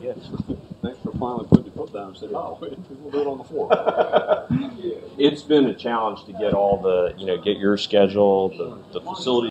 Yes. Thanks for finally putting your foot down and saying, "Oh, we'll do it on the floor." It's been a challenge to get all the, get your schedule, the facility.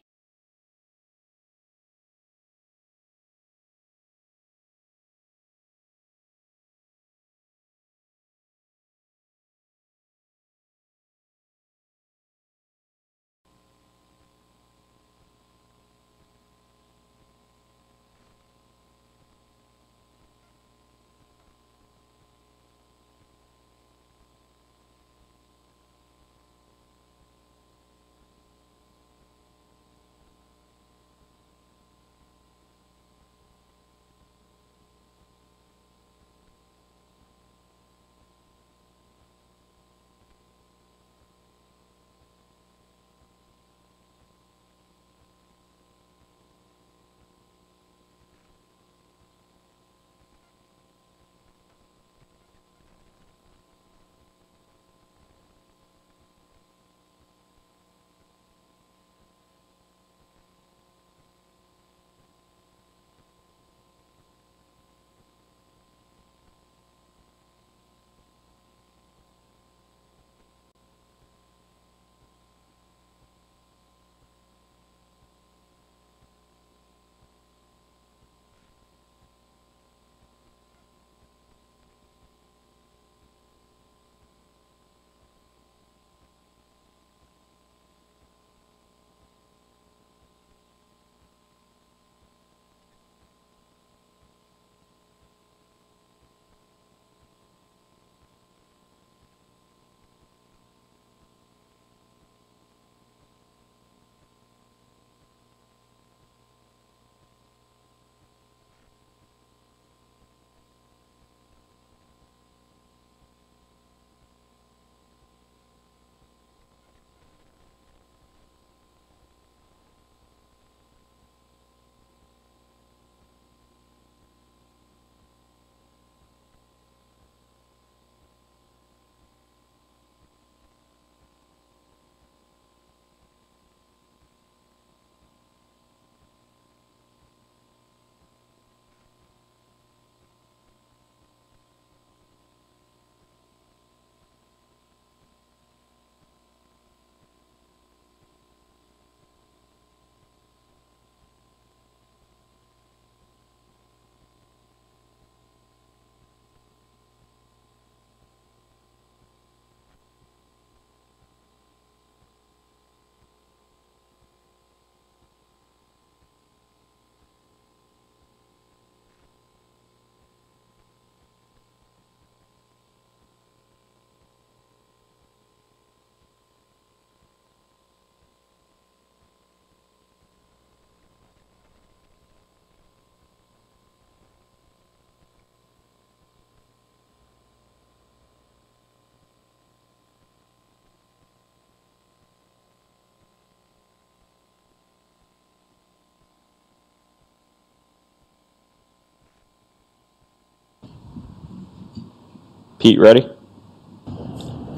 Pete, ready?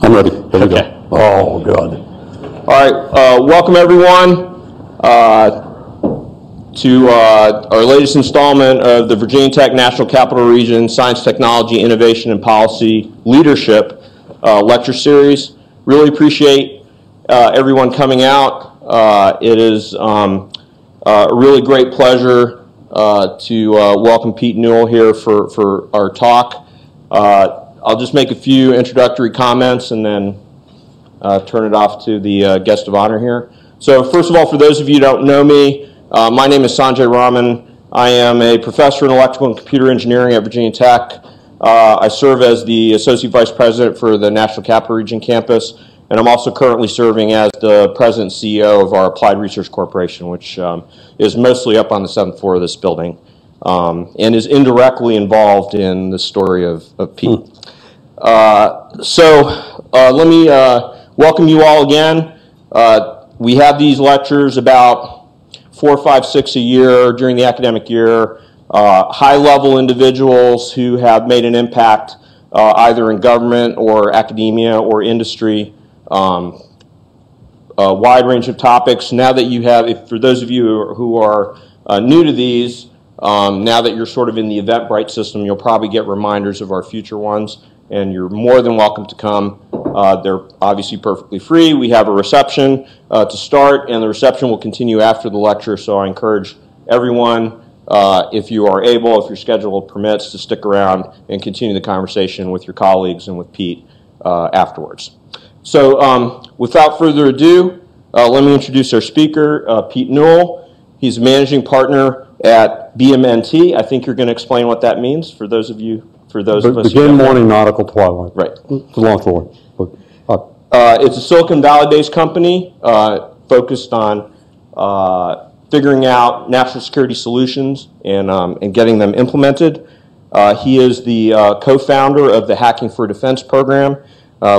I'm ready. Here we Okay. go. Oh, good. All right. Welcome, everyone, to our latest installment of the Virginia Tech National Capital Region Science, Technology, Innovation, and Policy Leadership lecture series. Really appreciate everyone coming out. It is a really great pleasure to welcome Pete Newell here for our talk. I'll just make a few introductory comments and then turn it off to the guest of honor here. So first of all, for those of you who don't know me, my name is Sanjay Raman. I am a professor in electrical and computer engineering at Virginia Tech. I serve as the Associate Vice President for the National Capital Region campus, and I'm also currently serving as the President and CEO of our Applied Research Corporation, which is mostly up on the 7th floor of this building, and is indirectly involved in the story of Pete. Let me welcome you all again. We have these lectures about 4, 5, 6 a year during the academic year. High-level individuals who have made an impact either in government or academia or industry. A wide range of topics. Now that you have, for those of you who are new to these, Now that you're sort of in the Eventbrite system, you'll probably get reminders of our future ones, and you're more than welcome to come. They're obviously perfectly free. We have a reception to start, and the reception will continue after the lecture, so I encourage everyone, if you are able, if your schedule permits, to stick around and continue the conversation with your colleagues and with Pete afterwards. So without further ado, let me introduce our speaker, Pete Newell. He's a managing partner at BMNT. I think you're going to explain what that means for those of you, for those of us. Begin morning, nautical twilight. Right. It's a long story. It's a Silicon Valley-based company focused on figuring out national security solutions and getting them implemented. He is the co-founder of the Hacking for Defense program,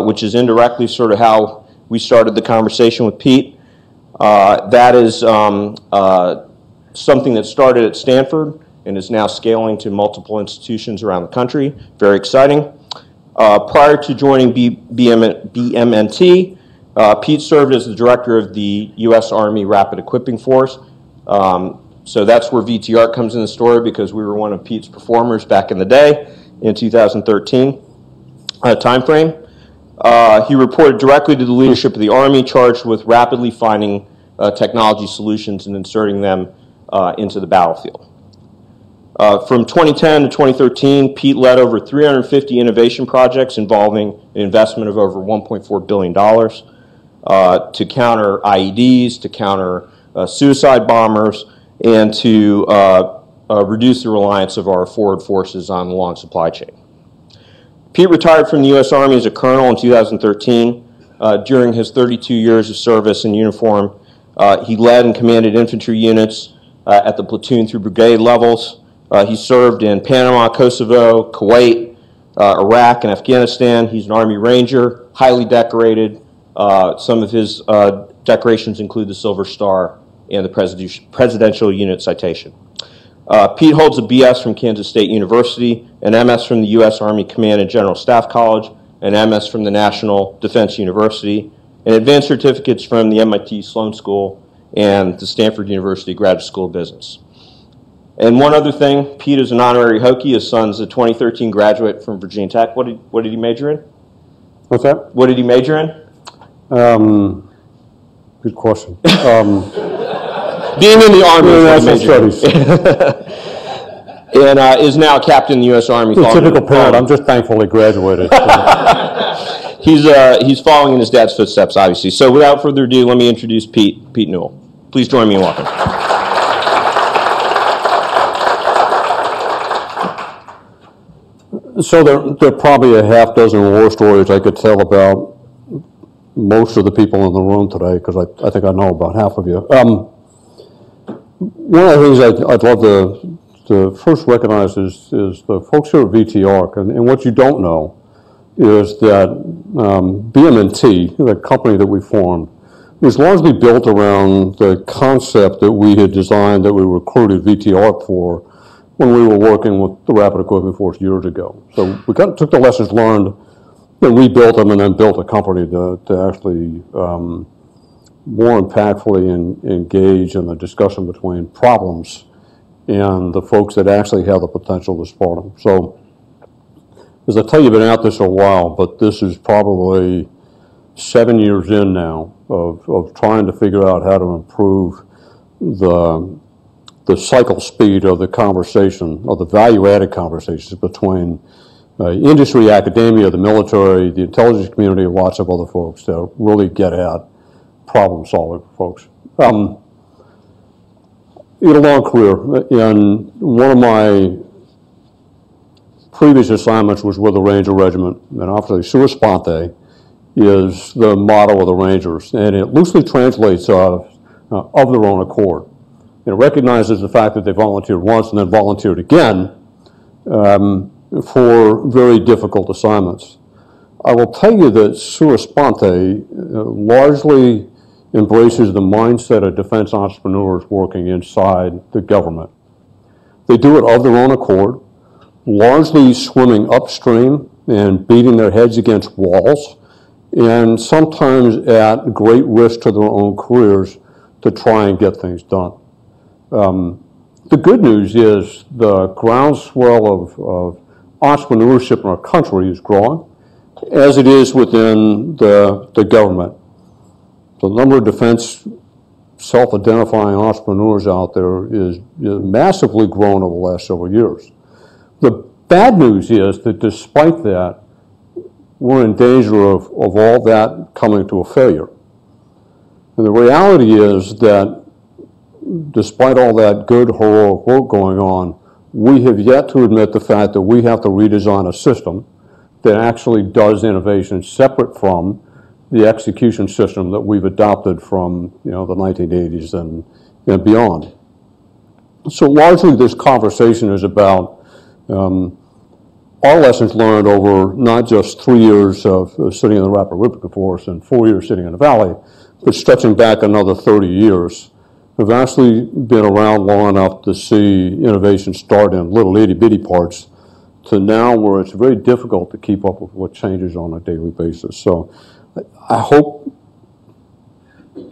which is indirectly sort of how we started the conversation with Pete. That is something that started at Stanford and is now scaling to multiple institutions around the country. Very exciting. Prior to joining BMNT, Pete served as the director of the U.S. Army Rapid Equipping Force. So that's where VTR comes in the story, because we were one of Pete's performers back in the day in 2013 timeframe. He reported directly to the leadership of the Army, charged with rapidly finding technology solutions and inserting them into the battlefield. From 2010 to 2013, Pete led over 350 innovation projects involving an investment of over $1.4 billion to counter IEDs, to counter suicide bombers, and to reduce the reliance of our forward forces on the long supply chain. Pete retired from the U.S. Army as a colonel in 2013. During his 32 years of service in uniform, he led and commanded infantry units at the platoon through brigade levels. He served in Panama, Kosovo, Kuwait, Iraq, and Afghanistan. He's an Army Ranger, highly decorated. Some of his decorations include the Silver Star and the Presidential Unit Citation. Pete holds a BS from Kansas State University, an MS from the U.S. Army Command and General Staff College, an MS from the National Defense University, and advanced certificates from the MIT Sloan School and the Stanford University Graduate School of Business. And one other thing, Pete is an honorary Hokie. His son's a 2013 graduate from Virginia Tech. What did he major in? What's that? What did he major in? Good question. Being in the Army International Studies. And is now a captain in the U.S. Army. Typical parent. I'm just thankful he graduated. He's following in his dad's footsteps, obviously. So without further ado, let me introduce Pete Newell. Please join me in welcome. So there are probably a half dozen war stories I could tell about most of the people in the room today, because I think I know about half of you. One of the things I'd love to first recognize is the folks here at VTR, and what you don't know is that BMNT, the company that we formed, was largely built around the concept that we had designed, that we recruited VTR for when we were working with the Rapid Equipping Force years ago. So we took the lessons learned and rebuilt them, and then built a company to actually more impactfully engage in the discussion between problems and the folks that actually have the potential to support them. So, as I tell you, I've been at this a while, but this is probably 7 years in now of trying to figure out how to improve the cycle speed of the conversation, of the value-added conversations between industry, academia, the military, the intelligence community, lots of other folks to really get at problem-solving for folks. In a long career, and one of my previous assignments was with the Ranger Regiment, and obviously sua sponte is the motto of the Rangers, and it loosely translates of their own accord. And it recognizes the fact that they volunteered once and then volunteered again for very difficult assignments. I will tell you that sua sponte largely embraces the mindset of defense entrepreneurs working inside the government. They do it of their own accord, largely swimming upstream and beating their heads against walls, and sometimes at great risk to their own careers to try and get things done. The good news is the groundswell of entrepreneurship in our country is growing, as it is within the government. The number of defense self-identifying entrepreneurs out there is massively grown over the last several years. The bad news is that despite that, we're in danger of all that coming to a failure. And the reality is that despite all that good, heroic work going on, we have yet to admit the fact that we have to redesign a system that actually does innovation separate from the execution system that we've adopted from the 1980s and beyond. So largely this conversation is about our lessons learned over not just 3 years of sitting in the Rapid Ripken Force and 4 years sitting in the Valley, but stretching back another 30 years. We've actually been around long enough to see innovation start in little itty-bitty parts to now where it's very difficult to keep up with what changes on a daily basis. So I hope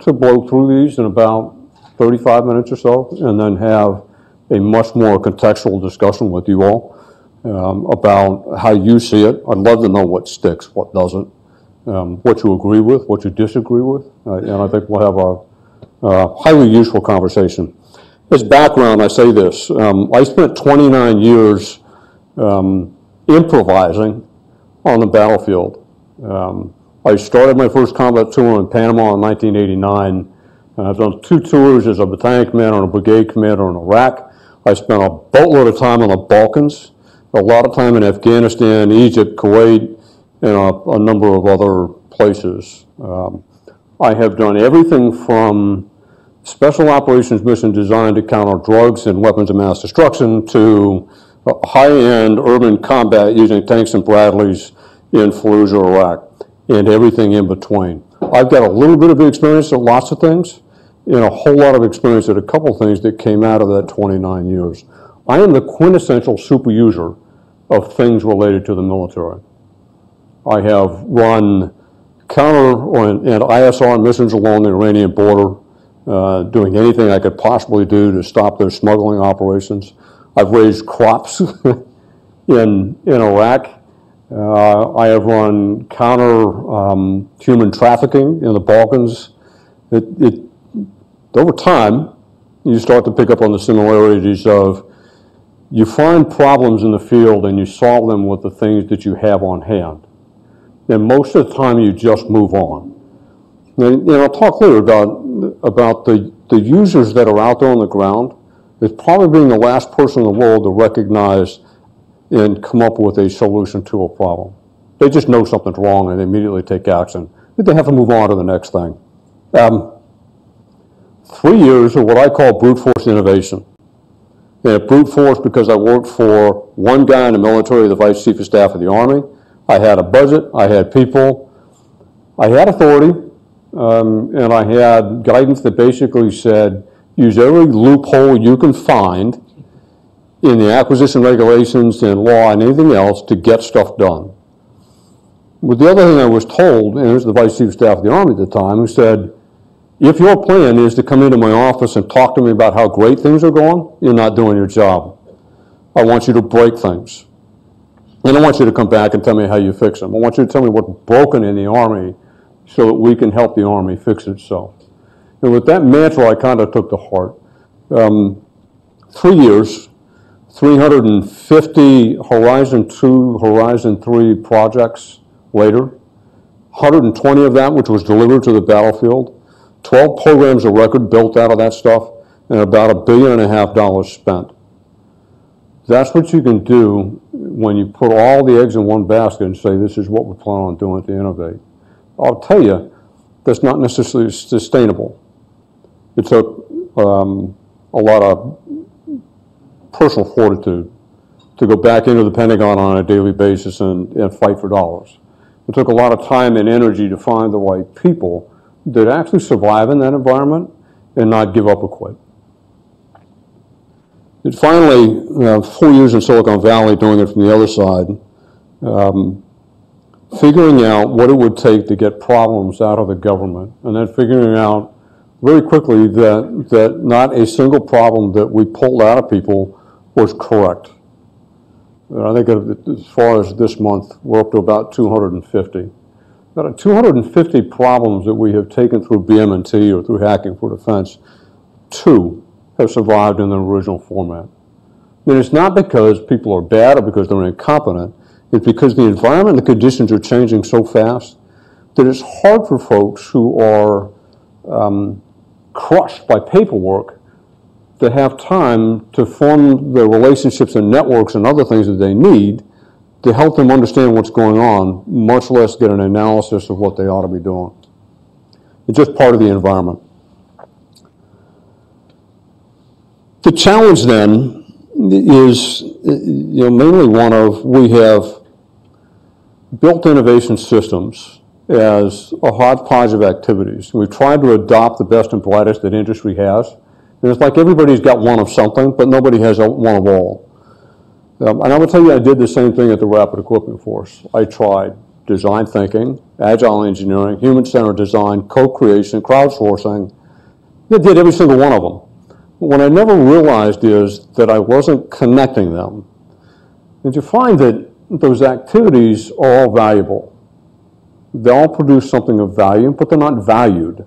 to blow through these in about 35 minutes or so and then have a much more contextual discussion with you all about how you see it. I'd love to know what sticks, what doesn't, what you agree with, what you disagree with, and I think we'll have a highly useful conversation. As background, I say this. I spent 29 years improvising on the battlefield. I started my first combat tour in Panama in 1989. I've done 2 tours as a battalion commander and a brigade commander in Iraq. I spent a boatload of time on the Balkans, a lot of time in Afghanistan, Egypt, Kuwait, and a number of other places. I have done everything from special operations mission designed to counter drugs and weapons of mass destruction to high-end urban combat using tanks and Bradleys in Fallujah, Iraq, and everything in between. I've got a little bit of experience at lots of things and a whole lot of experience at a couple things that came out of that 29 years. I am the quintessential super user of things related to the military. I have run counter and ISR missions along the Iranian border, doing anything I could possibly do to stop their smuggling operations. I've raised crops in Iraq. I have run counter human trafficking in the Balkans. Over time, you start to pick up on the similarities of you find problems in the field and you solve them with the things that you have on hand. And most of the time, you just move on. And I'll talk later about the users that are out there on the ground as probably being the last person in the world to recognize and come up with a solution to a problem. They just know something's wrong and they immediately take action. But they have to move on to the next thing. 3 years of what I call brute force innovation. And brute force because I worked for one guy in the military, the Vice Chief of Staff of the Army. I had a budget, I had people, I had authority, and I had guidance that basically said, use every loophole you can find in the acquisition regulations and law and anything else to get stuff done. But the other thing I was told, and it was the Vice Chief of Staff of the Army at the time, who said, if your plan is to come into my office and talk to me about how great things are going, you're not doing your job. I want you to break things. And I want you to come back and tell me how you fix them. I want you to tell me what's broken in the Army so that we can help the Army fix itself. And with that mantra, I kind of took to heart. 3 years, 350 Horizon 2, Horizon 3 projects later, 120 of that which was delivered to the battlefield, 12 programs of record built out of that stuff, and about $1.5 billion spent. That's what you can do when you put all the eggs in one basket and say, this is what we plan on doing to innovate. I'll tell you, that's not necessarily sustainable. It took a lot of personal fortitude to go back into the Pentagon on a daily basis and fight for dollars. It took a lot of time and energy to find the right people that actually survive in that environment and not give up or quit. And finally, 4 years in Silicon Valley doing it from the other side, figuring out what it would take to get problems out of the government, and then figuring out very quickly that not a single problem that we pulled out of people was correct. And I think as far as this month, we're up to about 250. About 250 problems that we have taken through BM&T or through Hacking for Defense, 2 have survived in the original format. And it's not because people are bad or because they're incompetent. It's because the environment and the conditions are changing so fast that it's hard for folks who are crushed by paperwork to have time to form the relationships and networks and other things that they need to help them understand what's going on, much less get an analysis of what they ought to be doing. It's just part of the environment. The challenge then is, mainly one of, we have built innovation systems as a hodgepodge of activities. We've tried to adopt the best and brightest that industry has. And it's like everybody's got one of something, but nobody has one of all. And I will tell you, I did the same thing at the Rapid Equipment Force. I tried design thinking, agile engineering, human-centered design, co-creation, crowdsourcing. I did every single one of them. What I never realized is that I wasn't connecting them. And you find that those activities are all valuable. They all produce something of value, but they're not valued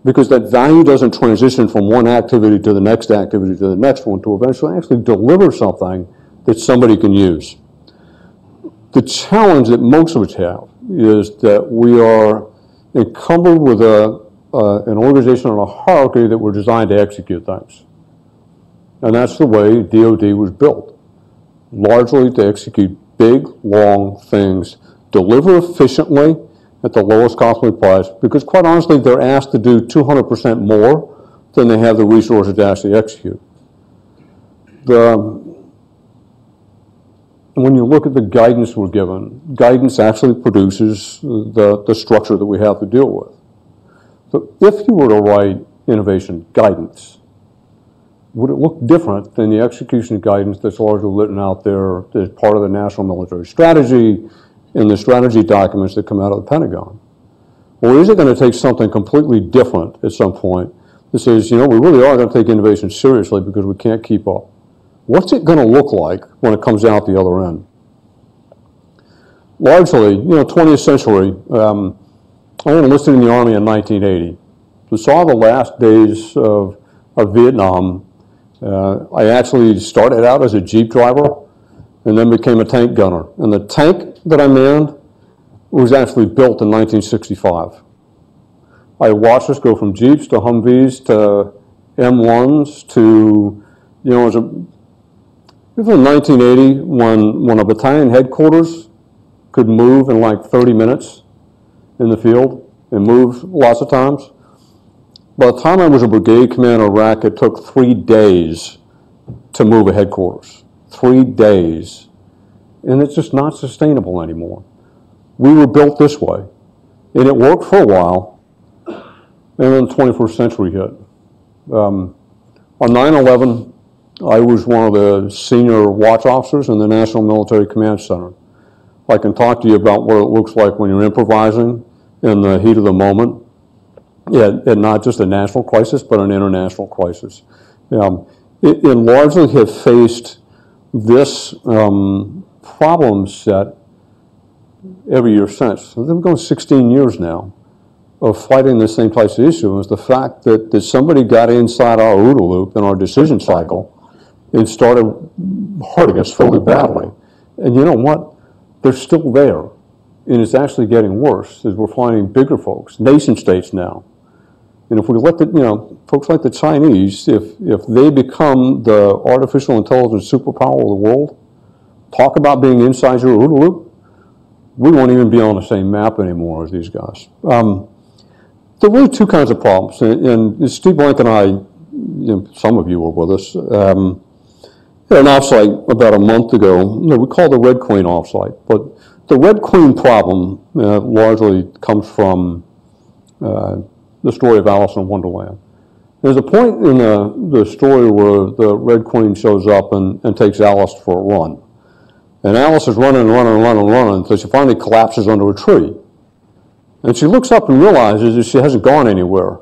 because that value doesn't transition from one activity to the next activity to the next one to eventually actually deliver something that somebody can use. The challenge that most of us have is that we are encumbered with an organization and a hierarchy that were designed to execute things. And that's the way DoD was built, largely to execute big, long things, deliver efficiently at the lowest costly price, because quite honestly, they're asked to do 200% more than they have the resources to actually execute. When you look at the guidance we're given, guidance actually produces the structure that we have to deal with. So if you were to write innovation guidance, would it look different than the execution guidance that's largely written out there as part of the National Military Strategy and the strategy documents that come out of the Pentagon? Or is it going to take something completely different at some point that says, we really are going to take innovation seriously because we can't keep up? What's it going to look like when it comes out the other end? Largely, 20th century, I enlisted in the Army in 1980. We saw the last days of Vietnam. I actually started out as a Jeep driver and then became a tank gunner. And the tank that I manned was actually built in 1965. I watched us go from Jeeps to Humvees to M1s to, it was in 1980 when a battalion headquarters could move in like 30 minutes in the field and move lots of times. By the time I was a brigade commander in Iraq, it took 3 days to move a headquarters. 3 days. And it's just not sustainable anymore. We were built this way. And it worked for a while. And then the 21st century hit. On 9/11, I was one of the senior watch officers in the National Military Command Center. I can talk to you about what it looks like when you're improvising in the heat of the moment. And not just a national crisis, but an international crisis. It largely have faced this problem set every year since. We've been going 16 years now of fighting the same types of issue. Is the fact that somebody got inside our OODA loop in our decision cycle and started hurting us fairly badly. And you know what? They're still there. And it's actually getting worse as we're finding bigger folks, nation states now. And if we let folks like the Chinese, if they become the artificial intelligence superpower of the world, talk about being inside your OODA loop, we won't even be on the same map anymore as these guys. There are really two kinds of problems. And Steve Blank and I, some of you were with us, at an offsite about a month ago. We call it the Red Queen offsite. But the Red Queen problem largely comes from the story of Alice in Wonderland. There's a point in the story where the Red Queen shows up and takes Alice for a run. And Alice is running until she finally collapses under a tree. And she looks up and realizes that she hasn't gone anywhere.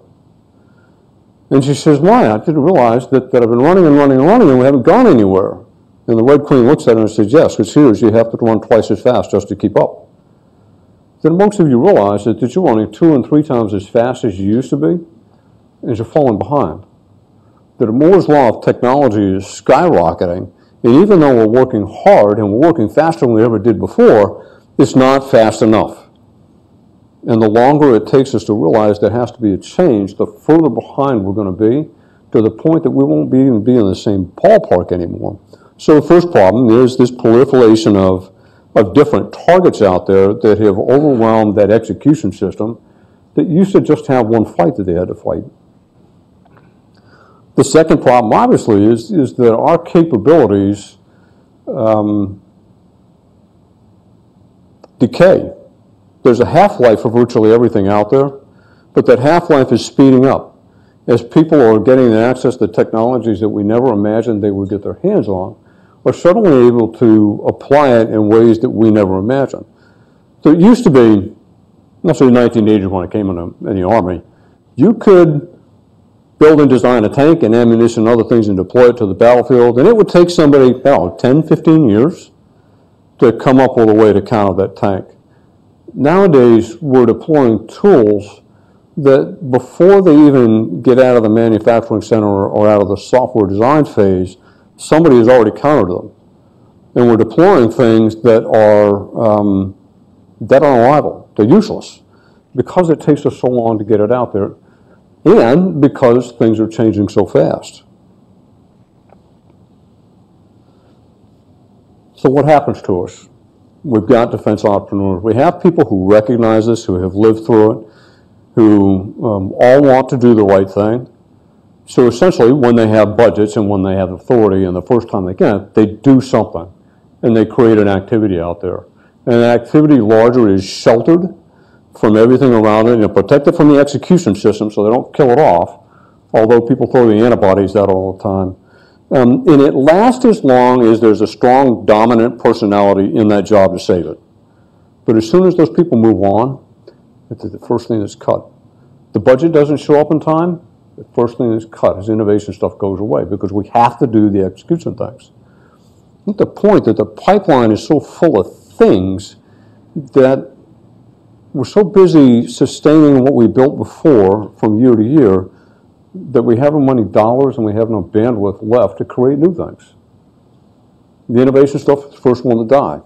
And she says, why? I didn't realize that I've been running and running and running and we haven't gone anywhere. And the Red Queen looks at her and says, yes, because here you have to run twice as fast just to keep up. Then most of you realize that you're running 2 and 3 times as fast as you used to be, and you're falling behind. That Moore's law of technology is skyrocketing, and even though we're working hard and we're working faster than we ever did before, it's not fast enough. And the longer it takes us to realize there has to be a change, the further behind we're going to be, to the point that we won't even be in the same ballpark anymore. So the first problem is this proliferation of different targets out there that have overwhelmed that execution system that used to just have one fight that they had to fight. The second problem, obviously, is that our capabilities decay. There's a half-life for virtually everything out there, but that half-life is speeding up. As people are getting access to technologies that we never imagined they would get their hands on, are suddenly able to apply it in ways that we never imagined. So it used to be, let's say 1980 when I came in the Army, you could build and design a tank and ammunition and other things and deploy it to the battlefield, and it would take somebody, 10, 15 years to come up with a way to counter that tank. Nowadays, we're deploying tools that before they even get out of the manufacturing center or out of the software design phase, somebody has already countered them. And we're deploying things that are dead on arrival. They're useless because it takes us so long to get it out there and because things are changing so fast. So what happens to us? We've got defense entrepreneurs. We have people who recognize this, who have lived through it, who all want to do the right thing. So essentially, when they have budgets and when they have authority and the first time they can, they do something and they create an activity out there. And the activity larger is sheltered from everything around it and protected from the execution system so they don't kill it off, although people throw the antibodies out all the time. And it lasts as long as there's a strong, dominant personality in that job to save it. But as soon as those people move on, it's the first thing that's cut. The budget doesn't show up in time, the first thing that's cut is innovation stuff goes away because we have to do the execution things. At the point that the pipeline is so full of things that we're so busy sustaining what we built before from year to year that we have no money dollars and we have no bandwidth left to create new things. The innovation stuff is the first one to die.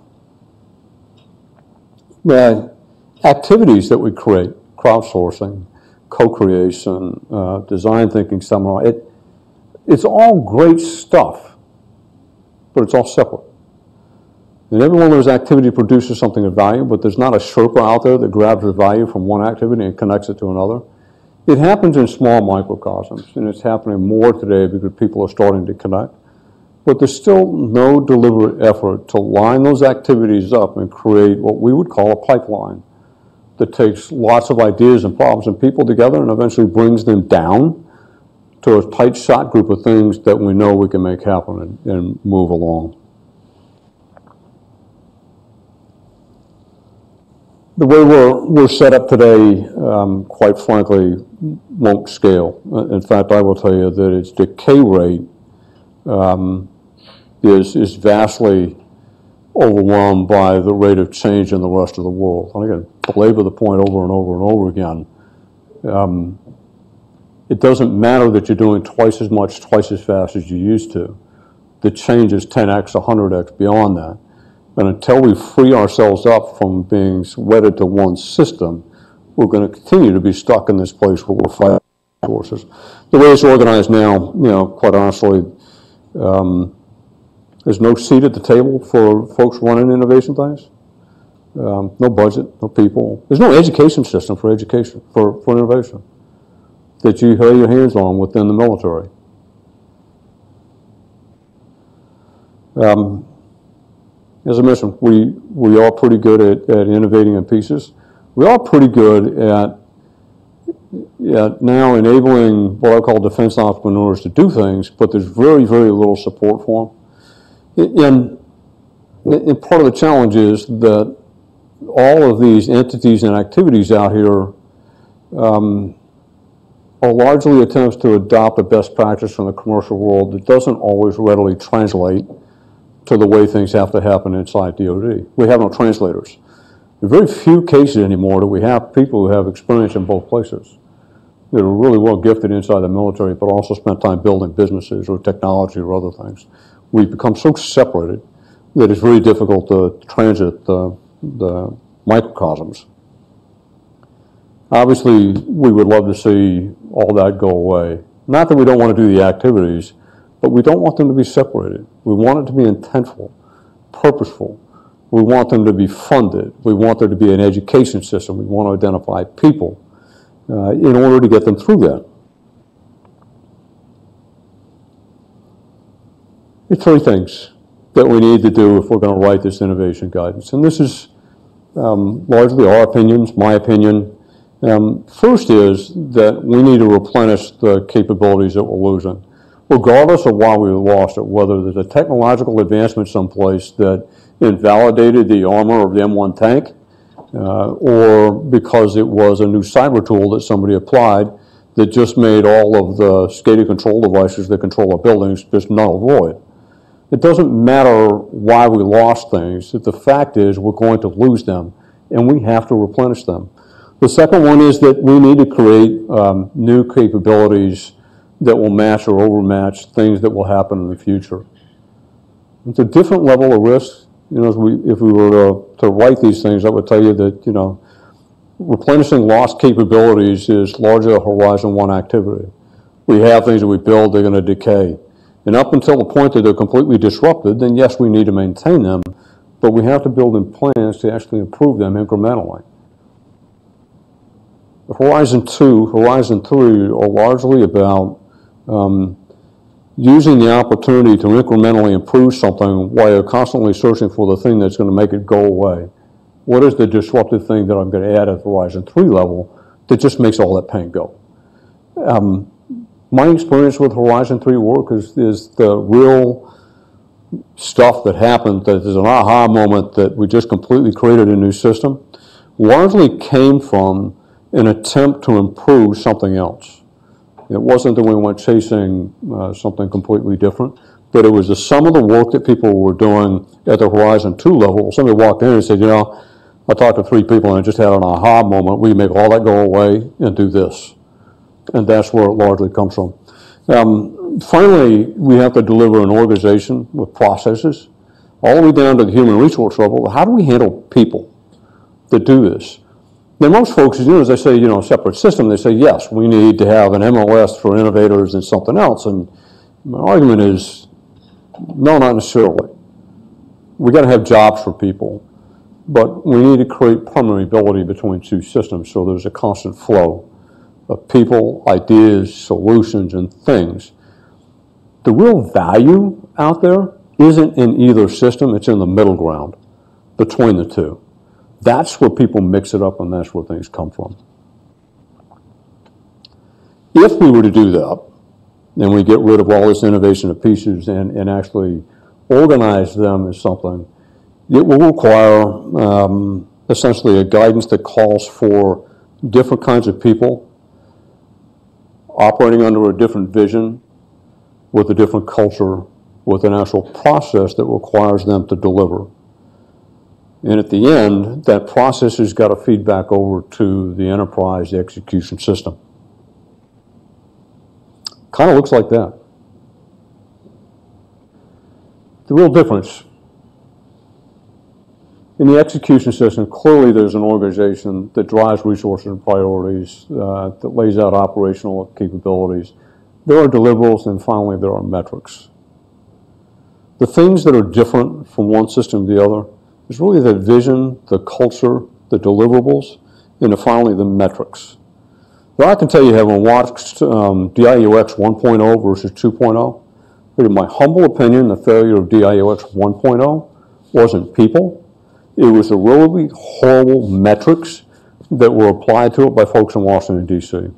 The activities that we create, crowdsourcing, co-creation, design thinking seminar, it's all great stuff, but it's all separate. And every one of those activities produces something of value, but there's not a Sherpa out there that grabs the value from one activity and connects it to another. It happens in small microcosms, and it's happening more today because people are starting to connect. But there's still no deliberate effort to line those activities up and create what we would call a pipeline that takes lots of ideas and problems and people together and eventually brings them down to a tight shot group of things that we know we can make happen and move along. The way we're set up today, quite frankly, won't scale. In fact, I will tell you that its decay rate is vastly overwhelmed by the rate of change in the rest of the world. I'm going to belabor the point over and over and over again. It doesn't matter that you're doing twice as much, twice as fast as you used to. The change is 10x, 100x beyond that. And until we free ourselves up from being wedded to one system, we're going to continue to be stuck in this place where we're fighting forces. The way it's organized now, quite honestly, there's no seat at the table for folks running innovation things. No budget, no people. There's no education system for education, for innovation that you lay your hands on within the military. As I mentioned, we are pretty good at innovating in pieces. We are pretty good at now enabling what I call defense entrepreneurs to do things, but there's very, very little support for them. And part of the challenge is that all of these entities and activities out here are largely attempts to adopt a best practice from the commercial world that doesn't always readily translate to the way things have to happen inside DoD. We have no translators. There are very few cases anymore that we have people who have experience in both places. That are really well gifted inside the military, but also spent time building businesses or technology or other things. We've become so separated that it's very difficult to transit the microcosms. Obviously, we would love to see all that go away. Not that we don't want to do the activities, but we don't want them to be separated. We want it to be intentful, purposeful. We want them to be funded. We want there to be an education system. We want to identify people in order to get them through that. There are three things that we need to do if we're going to write this innovation guidance. And this is largely our opinions, my opinion. First is that we need to replenish the capabilities that we're losing, regardless of why we lost it, whether there's a technological advancement someplace that invalidated the armor of the M1 tank, or because it was a new cyber tool that somebody applied that just made all of the SCADA control devices that control our buildings just null and void. It doesn't matter why we lost things. The fact is we're going to lose them, and we have to replenish them. The second one is that we need to create new capabilities that will match or overmatch things that will happen in the future. It's a different level of risk. You know, if we were to write these things, I would tell you that, you know, replenishing lost capabilities is largely a Horizon 1 activity. We have things that we build, they're going to decay. And up until the point that they're completely disrupted, then yes, we need to maintain them, but we have to build in plans to actually improve them incrementally. Horizon 2, Horizon 3 are largely about using the opportunity to incrementally improve something while you're constantly searching for the thing that's going to make it go away. What is the disruptive thing that I'm going to add at Horizon 3 level that just makes all that pain go? My experience with Horizon 3 work is the real stuff that happened, that is an aha moment that we just completely created a new system, largely came from an attempt to improve something else. It wasn't that we went chasing something completely different, but it was the sum of the work that people were doing at the Horizon 2 level. Somebody walked in and said, you know, I talked to 3 people and I just had an aha moment. We can make all that go away and do this. And that's where it largely comes from. Finally, we have to deliver an organization with processes, all the way down to the human resource level. How do we handle people that do this? Now, most folks, you know, as they say, you know, a separate system, they say, yes, we need to have an MOS for innovators and something else. And my argument is, no, not necessarily. We got to have jobs for people, but we need to create permeability between two systems so there's a constant flow of people, ideas, solutions, and things. The real value out there isn't in either system, it's in the middle ground between the two. That's where people mix it up, and that's where things come from. If we were to do that, and we get rid of all this innovation of pieces and actually organize them as something, it will require essentially a guidance that calls for different kinds of people operating under a different vision, with a different culture, with an actual process that requires them to deliver. And at the end, that process has got to feed back over to the enterprise, the execution system. Kind of looks like that. The real difference in the execution system, clearly there's an organization that drives resources and priorities, that lays out operational capabilities. There are deliverables, and finally there are metrics. The things that are different from one system to the other is really the vision, the culture, the deliverables, and finally the metrics. Now, I can tell you, having watched DIUX 1.0 versus 2.0, but in my humble opinion, the failure of DIUX 1.0 wasn't people. It was the really horrible metrics that were applied to it by folks in Washington, D.C.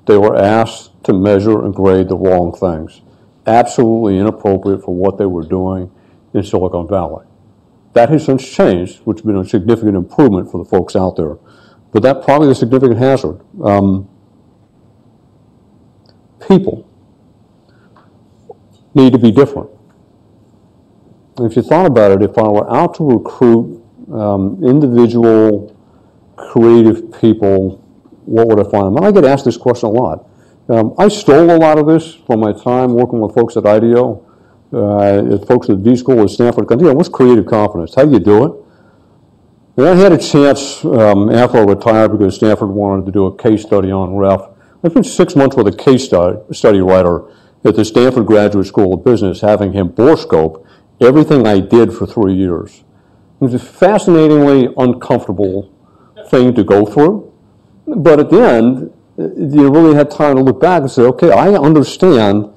They were asked to measure and grade the wrong things. Absolutely inappropriate for what they were doing in Silicon Valley. That has since changed, which has been a significant improvement for the folks out there. But that's probably a significant hazard. people need to be different. And if you thought about it, if I were out to recruit individual, creative people, what would I find? And I get asked this question a lot. I stole a lot of this from my time working with folks at IDEO, folks at the D School at Stanford. What's creative confidence? How do you do it? And I had a chance after I retired because Stanford wanted to do a case study on REF. I spent 6 months with a case study writer at the Stanford Graduate School of Business, having him borescope everything I did for 3 years. It was a fascinatingly uncomfortable thing to go through. But at the end, you really had time to look back and say, okay, I understand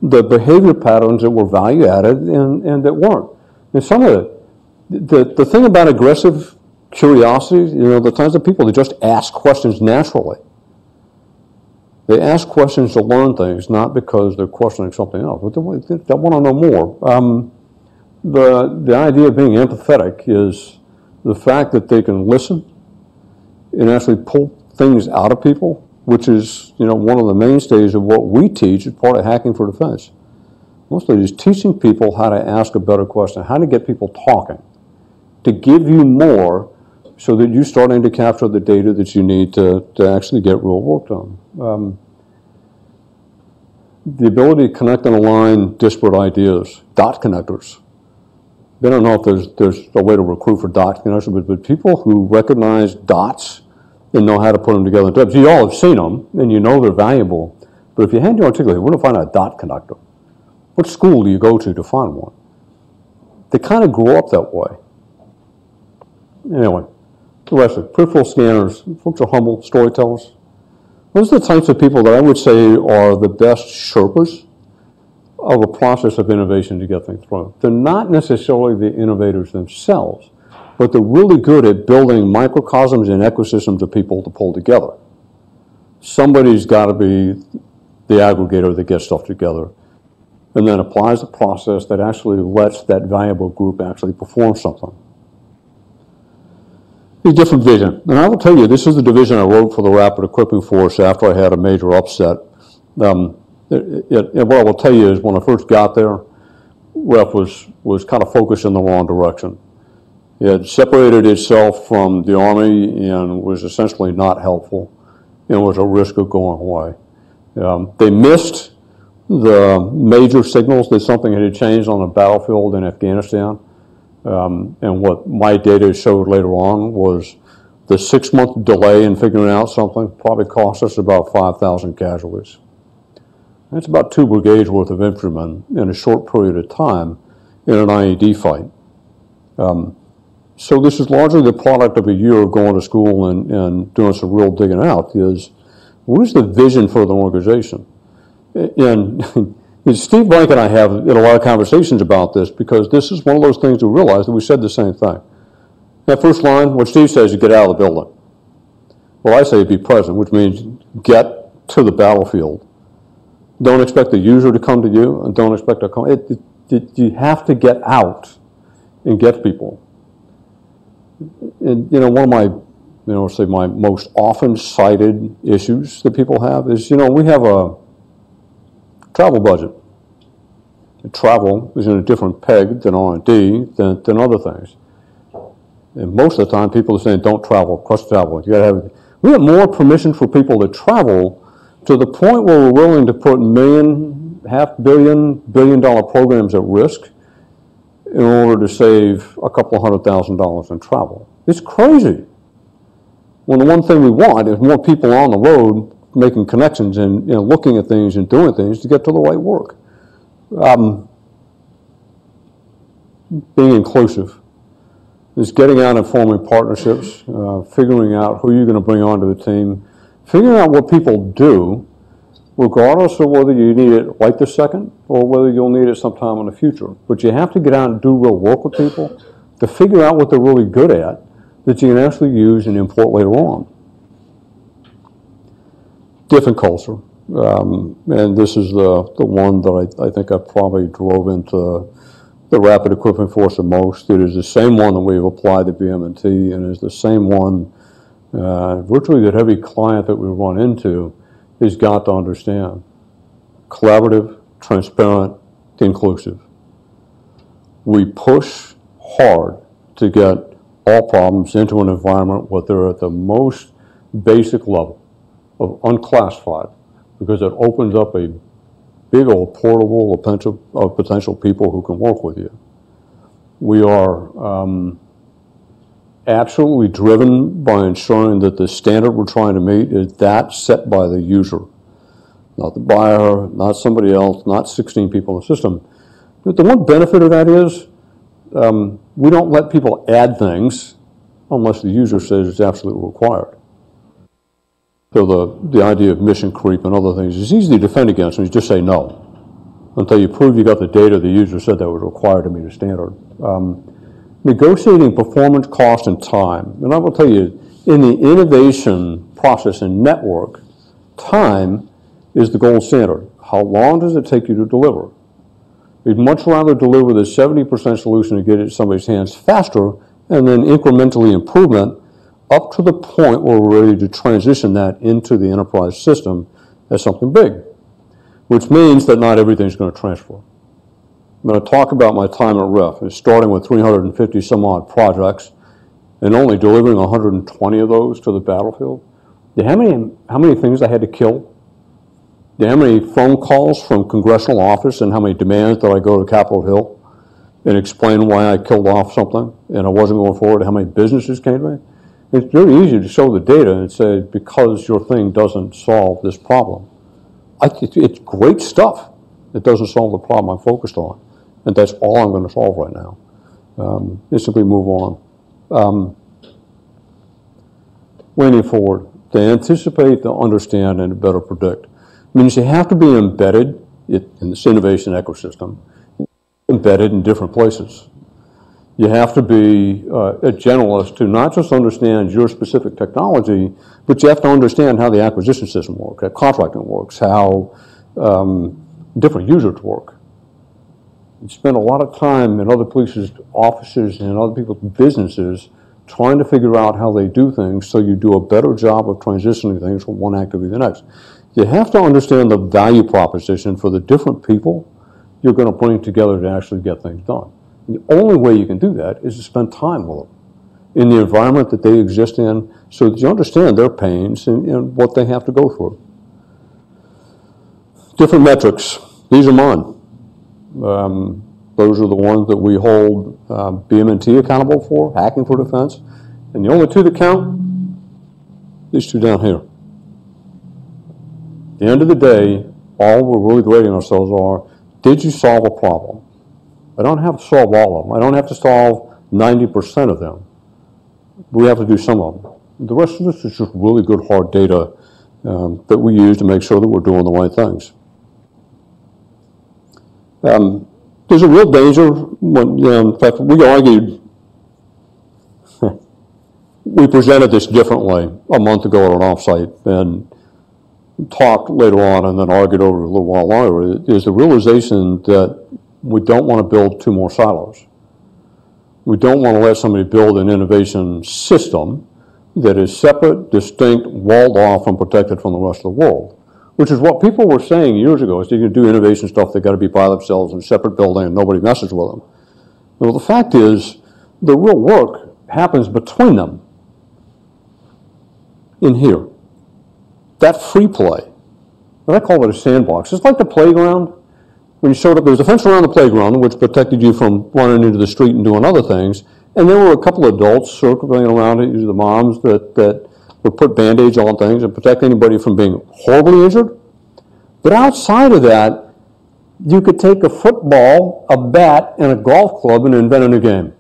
the behavior patterns that were value added and that weren't. And some of it, the thing about aggressive curiosity, the kinds of people that just ask questions naturally. They ask questions to learn things, not because they're questioning something else, but they want to know more. The idea of being empathetic is the fact that they can listen and actually pull things out of people, which is one of the mainstays of what we teach as part of Hacking for Defense. Mostly just teaching people how to ask a better question, how to get people talking, to give you more so that you're starting to capture the data that you need to actually get real work done. The ability to connect and align disparate ideas, dot connectors. I don't know if there's a way to recruit for dot connectors, but people who recognize dots and know how to put them together. You all have seen them, and you know they're valuable. But if you had to articulate, where to find a dot connector? What school do you go to find one? They kind of grow up that way. Anyway, the rest of it. Peripheral scanners. Folks are humble storytellers. Those are the types of people that I would say are the best Sherpas of a process of innovation to get things through. They're not necessarily the innovators themselves, but they're really good at building microcosms and ecosystems of people to pull together. Somebody's got to be the aggregator that gets stuff together and then applies the process that actually lets that valuable group actually perform something. A different vision. And I will tell you, this is the division I wrote for the Rapid Equipping Force after I had a major upset. What I will tell you is when I first got there, REF was kind of focused in the wrong direction. It had separated itself from the Army and was essentially not helpful and was a risk of going away. They missed the major signals that something had changed on the battlefield in Afghanistan. And what my data showed later on was the 6-month delay in figuring out something probably cost us about 5,000 casualties. That's about 2 brigades worth of infantrymen in a short period of time in an IED fight. So this is largely the product of a year of going to school and doing some real digging out is, what is the vision for the organization? And Steve Blank and I have had a lot of conversations about this because this is one of those things we realized that we said the same thing. That first line, what Steve says is get out of the building. Well, I say be present, which means get to the battlefield. Don't expect the user to come to you, and don't expect to come. You have to get out and get people. And one of my, my most often cited issues that people have is, we have a travel budget. Travel is in a different peg than R&D than other things. And most of the time, people are saying, "Don't travel, cross travel." You got to have. We have more permission for people to travel to the point where we're willing to put $500 million, billion-dollar programs at risk in order to save a couple of $100,000 in travel. It's crazy. When the one thing we want is more people on the road making connections and looking at things and doing things to get to the right work. Being inclusive is getting out and forming partnerships, figuring out who you're going to bring onto the team, figuring out what people do, regardless of whether you need it right this second or whether you'll need it sometime in the future. But you have to get out and do real work with people to figure out what they're really good at that you can actually use and import later on. Different culture. And this is the one that I think I probably drove into the Rapid Equipping Force the most. It is the same one that we've applied to BM&T and is the same one virtually that every client that we run into has got to understand. collaborative, transparent, inclusive. We push hard to get all problems into an environment where they're at the most basic level of unclassified, because it opens up a big old portable of potential people who can work with you. We are absolutely driven by ensuring that the standard we're trying to meet is that set by the user, not the buyer, not somebody else, not 16 people in the system. But the one benefit of that is we don't let people add things unless the user says it's absolutely required. So the idea of mission creep and other things is easy to defend against, and you just say no until you prove you got the data the user said that was required to meet a standard. Negotiating performance, cost, and time. And I will tell you, in the innovation process and network, time is the gold standard. How long does it take you to deliver? We'd much rather deliver the 70% solution and get it in somebody's hands faster, and then incrementally improvement up to the point where we're ready to transition that into the enterprise system as something big, which means that not everything's going to transfer. I'm going to talk about my time at RIF. It's starting with 350 some odd projects and only delivering 120 of those to the battlefield. Do you know how many things I had to kill? Do you know how many phone calls from congressional office and how many demands that I go to Capitol Hill and explain why I killed off something and I wasn't going forward, how many businesses came to me? It's very easy to show the data and say, because your thing doesn't solve this problem. It's great stuff. It doesn't solve the problem I'm focused on. And that's all I'm going to solve right now. Instantly move on. Leaning forward, to anticipate, to understand, and to better predict. Means you have to be embedded in this innovation ecosystem, embedded in different places. You have to be a generalist to not just understand your specific technology, but you have to understand how the acquisition system works, how contracting works, how different users work. You spend a lot of time in other places, offices, and other people's businesses trying to figure out how they do things so you do a better job of transitioning things from one activity to the next. You have to understand the value proposition for the different people you're going to bring together to actually get things done. The only way you can do that is to spend time with them in the environment that they exist in so that you understand their pains and what they have to go through. Different metrics. These are mine. Those are the ones that we hold BM&T accountable for, hacking for defense. And the only two that count, these two down here. At the end of the day, all we're really grading ourselves are, did you solve a problem? I don't have to solve all of them. I don't have to solve 90% of them. We have to do some of them. The rest of this is just really good hard data that we use to make sure that we're doing the right things. There's a real danger when, in fact, we argued, we presented this differently a month ago at an offsite and talked later on and then argued over a little while longer, is the realization that we don't want to build two more silos. We don't want to let somebody build an innovation system that is separate, distinct, walled off, and protected from the rest of the world, which is what people were saying years ago. Is you can do innovation stuff, they've got to be by themselves in a separate building and nobody messes with them. Well, the fact is, the real work happens between them in here. That free play, and I call it a sandbox. It's like the playground. When you showed up, there was a fence around the playground which protected you from running into the street and doing other things. And there were a couple of adults circling around it, usually the moms that would put Band-Aids on things and protect anybody from being horribly injured. But outside of that, you could take a football, a bat, and a golf club and invent a new game.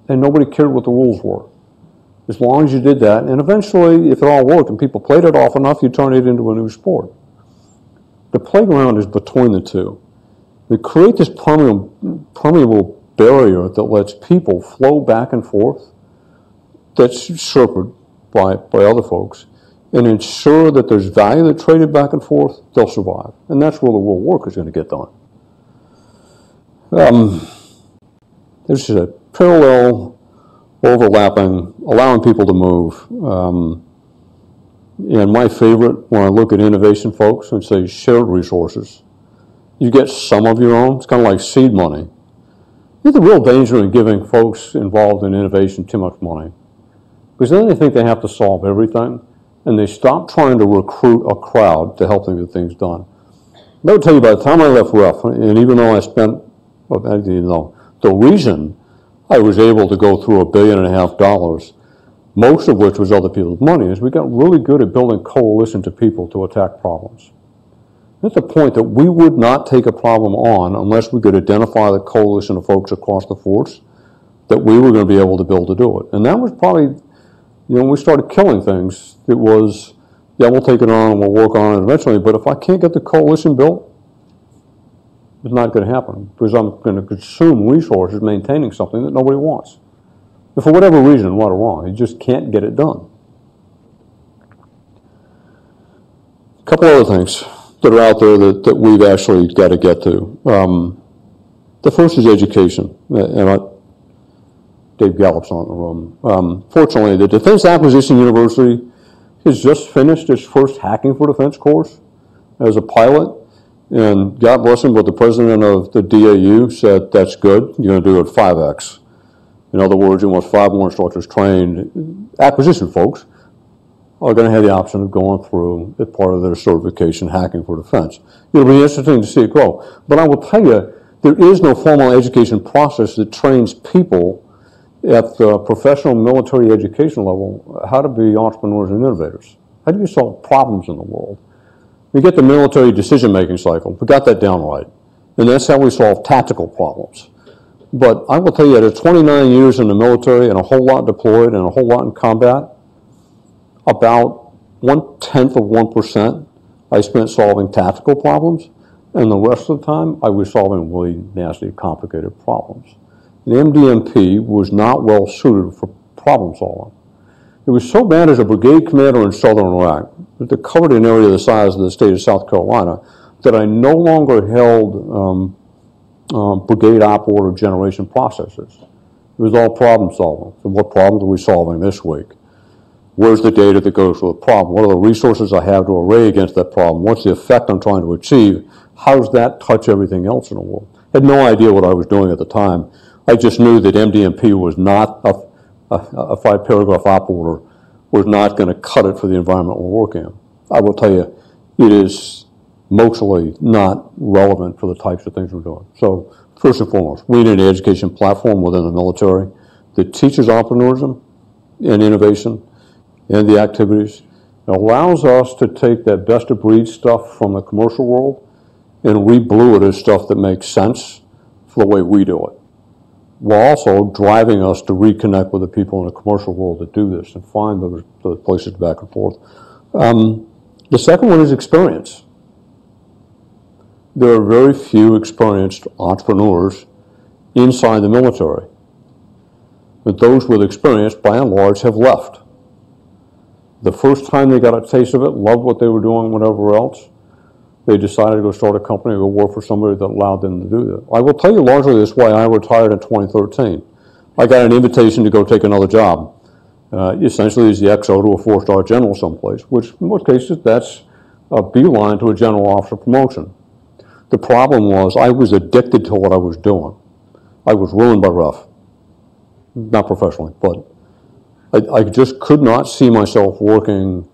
And nobody cared what the rules were, as long as you did that. And eventually, if it all worked and people played it off enough, you turn it into a new sport. The playground is between the two. We create this permeable barrier that lets people flow back and forth, that's shepherded by other folks, and ensure that there's value that's traded back and forth, they'll survive. And that's where the real work is going to get done. This is a parallel, overlapping, allowing people to move. And my favorite, when I look at innovation folks and say shared resources, you get some of your own. It's kind of like seed money. There's a real danger in giving folks involved in innovation too much money, because then they think they have to solve everything, and they stop trying to recruit a crowd to help them get things done. I would tell you, by the time I left REF, and even though I spent, the reason I was able to go through $1.5 billion, most of which was other people's money, is we got really good at building coalitions of people to attack problems. At the point that we would not take a problem on unless we could identify the coalition of folks across the force that we were going to be able to build to do it. And that was probably, when we started killing things, it was, yeah, we'll take it on and we'll work on it eventually, but if I can't get the coalition built, it's not going to happen, because I'm going to consume resources maintaining something that nobody wants. And for whatever reason, right or wrong, you just can't get it done. A couple other things that are out there that we've actually got to get to. The first is education, and Dave Gallup's not in the room. Fortunately, the Defense Acquisition University has just finished its first Hacking for Defense course as a pilot, and God bless him, but the president of the DAU said, that's good, you're going to do it 5X. In other words, you want 5 more instructors trained. Acquisition folks are going to have the option of going through, as part of their certification, Hacking for Defense. It'll be interesting to see it grow. But I will tell you, there is no formal education process that trains people at the professional military education level how to be entrepreneurs and innovators. How do you solve problems in the world? We get the military decision-making cycle. We got that down right. And that's how we solve tactical problems. But I will tell you, at 29 years in the military and a whole lot deployed and a whole lot in combat, about 0.1% I spent solving tactical problems, and the rest of the time I was solving really nasty, complicated problems. The MDMP was not well suited for problem solving. It was so bad as a brigade commander in southern Iraq that it covered an area the size of the state of South Carolina that I no longer held brigade op order generation processes. It was all problem solving. So what problems are we solving this week? Where's the data that goes with the problem? What are the resources I have to array against that problem? What's the effect I'm trying to achieve? How does that touch everything else in the world? I had no idea what I was doing at the time. I just knew that MDMP was not a 5-paragraph op order, was not going to cut it for the environment we're working in. I will tell you, it is mostly not relevant for the types of things we're doing. So first and foremost, we need an education platform within the military that teaches entrepreneurship and innovation and the activities. It allows us to take that best of breed stuff from the commercial world and re-blue it as stuff that makes sense for the way we do it, while also driving us to reconnect with the people in the commercial world that do this and find those places back and forth. The second one is experience. There are very few experienced entrepreneurs inside the military, but those with experience, by and large, have left. The first time they got a taste of it, loved what they were doing, whatever else, they decided to go start a company or go work for somebody that allowed them to do that. I will tell you largely this way. I retired in 2013. I got an invitation to go take another job, essentially as the XO to a 4-star general someplace, which in most cases that's a beeline to a general officer promotion. The problem was I was addicted to what I was doing. I was ruined by REF. Not professionally, but I just could not see myself working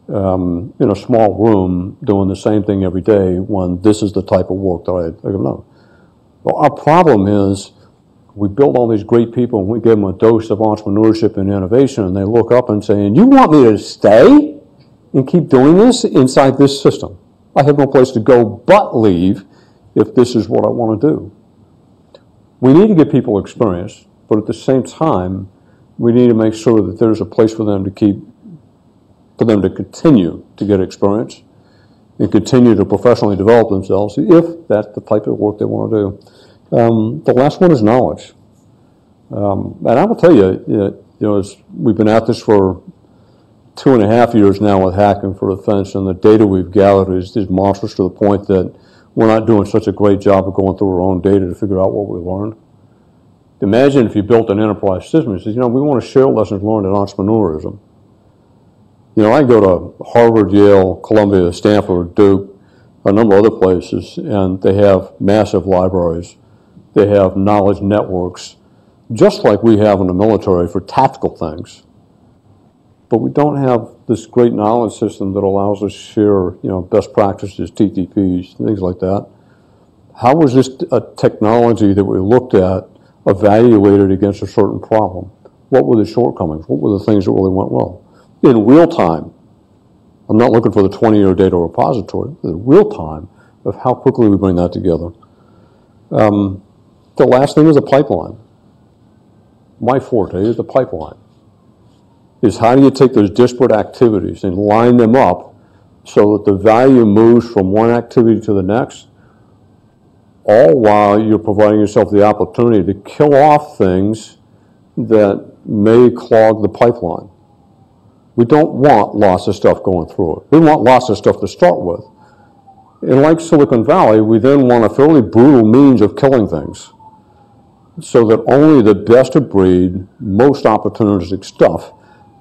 in a small room doing the same thing every day when this is the type of work that I could know. Well, our problem is we build all these great people and we give them a dose of entrepreneurship and innovation and they look up and say, you want me to stay and keep doing this inside this system? I have no place to go but leave if this is what I want to do. We need to give people experience, but at the same time, we need to make sure that there's a place for them to continue to get experience and continue to professionally develop themselves if that's the type of work they want to do. The last one is knowledge. And I will tell you, we've been at this for 2.5 years now with Hacking for Defense, and the data we've gathered is monstrous to the point that we're not doing such a great job of going through our own data to figure out what we learned. Imagine if you built an enterprise system and says, we want to share lessons learned in entrepreneurism. I go to Harvard, Yale, Columbia, Stanford, Duke, a number of other places, and they have massive libraries. They have knowledge networks, just like we have in the military for tactical things. But we don't have this great knowledge system that allows us to share, best practices, TTPs, things like that. How was this a technology that we looked at evaluated against a certain problem? What were the shortcomings? What were the things that really went well? In real time, I'm not looking for the 20-year data repository, the real time of how quickly we bring that together. The last thing is the pipeline. My forte is the pipeline. Is how do you take those disparate activities and line them up so that the value moves from one activity to the next, all while you're providing yourself the opportunity to kill off things that may clog the pipeline. We don't want lots of stuff going through it. We want lots of stuff to start with. And like Silicon Valley, we then want a fairly brutal means of killing things so that only the best of breed, most opportunistic stuff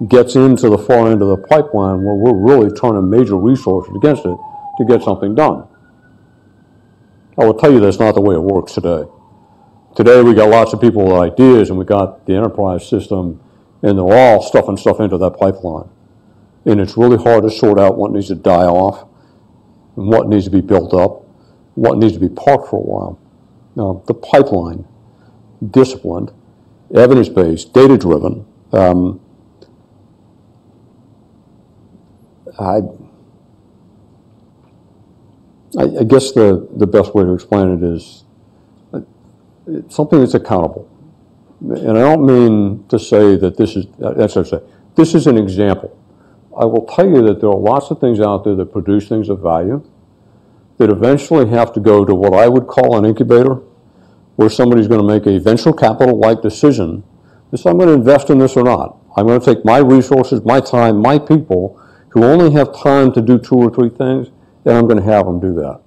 gets into the far end of the pipeline where we're really turning major resources against it to get something done. I will tell you that's not the way it works today. Today we got lots of people with ideas and we got the enterprise system and they're all stuffing stuff into that pipeline. And it's really hard to sort out what needs to die off and what needs to be built up, what needs to be parked for a while. Now, the pipeline, disciplined, evidence-based, data-driven, I guess the best way to explain it is it's something that's accountable. And I don't mean to say that this is, that's what I say, this is an example. I will tell you that there are lots of things out there that produce things of value that eventually have to go to what I would call an incubator, where somebody's going to make a venture capital-like decision. Is I'm going to invest in this or not. I'm going to take my resources, my time, my people, who only have time to do 2 or 3 things, and I'm going to have them do that.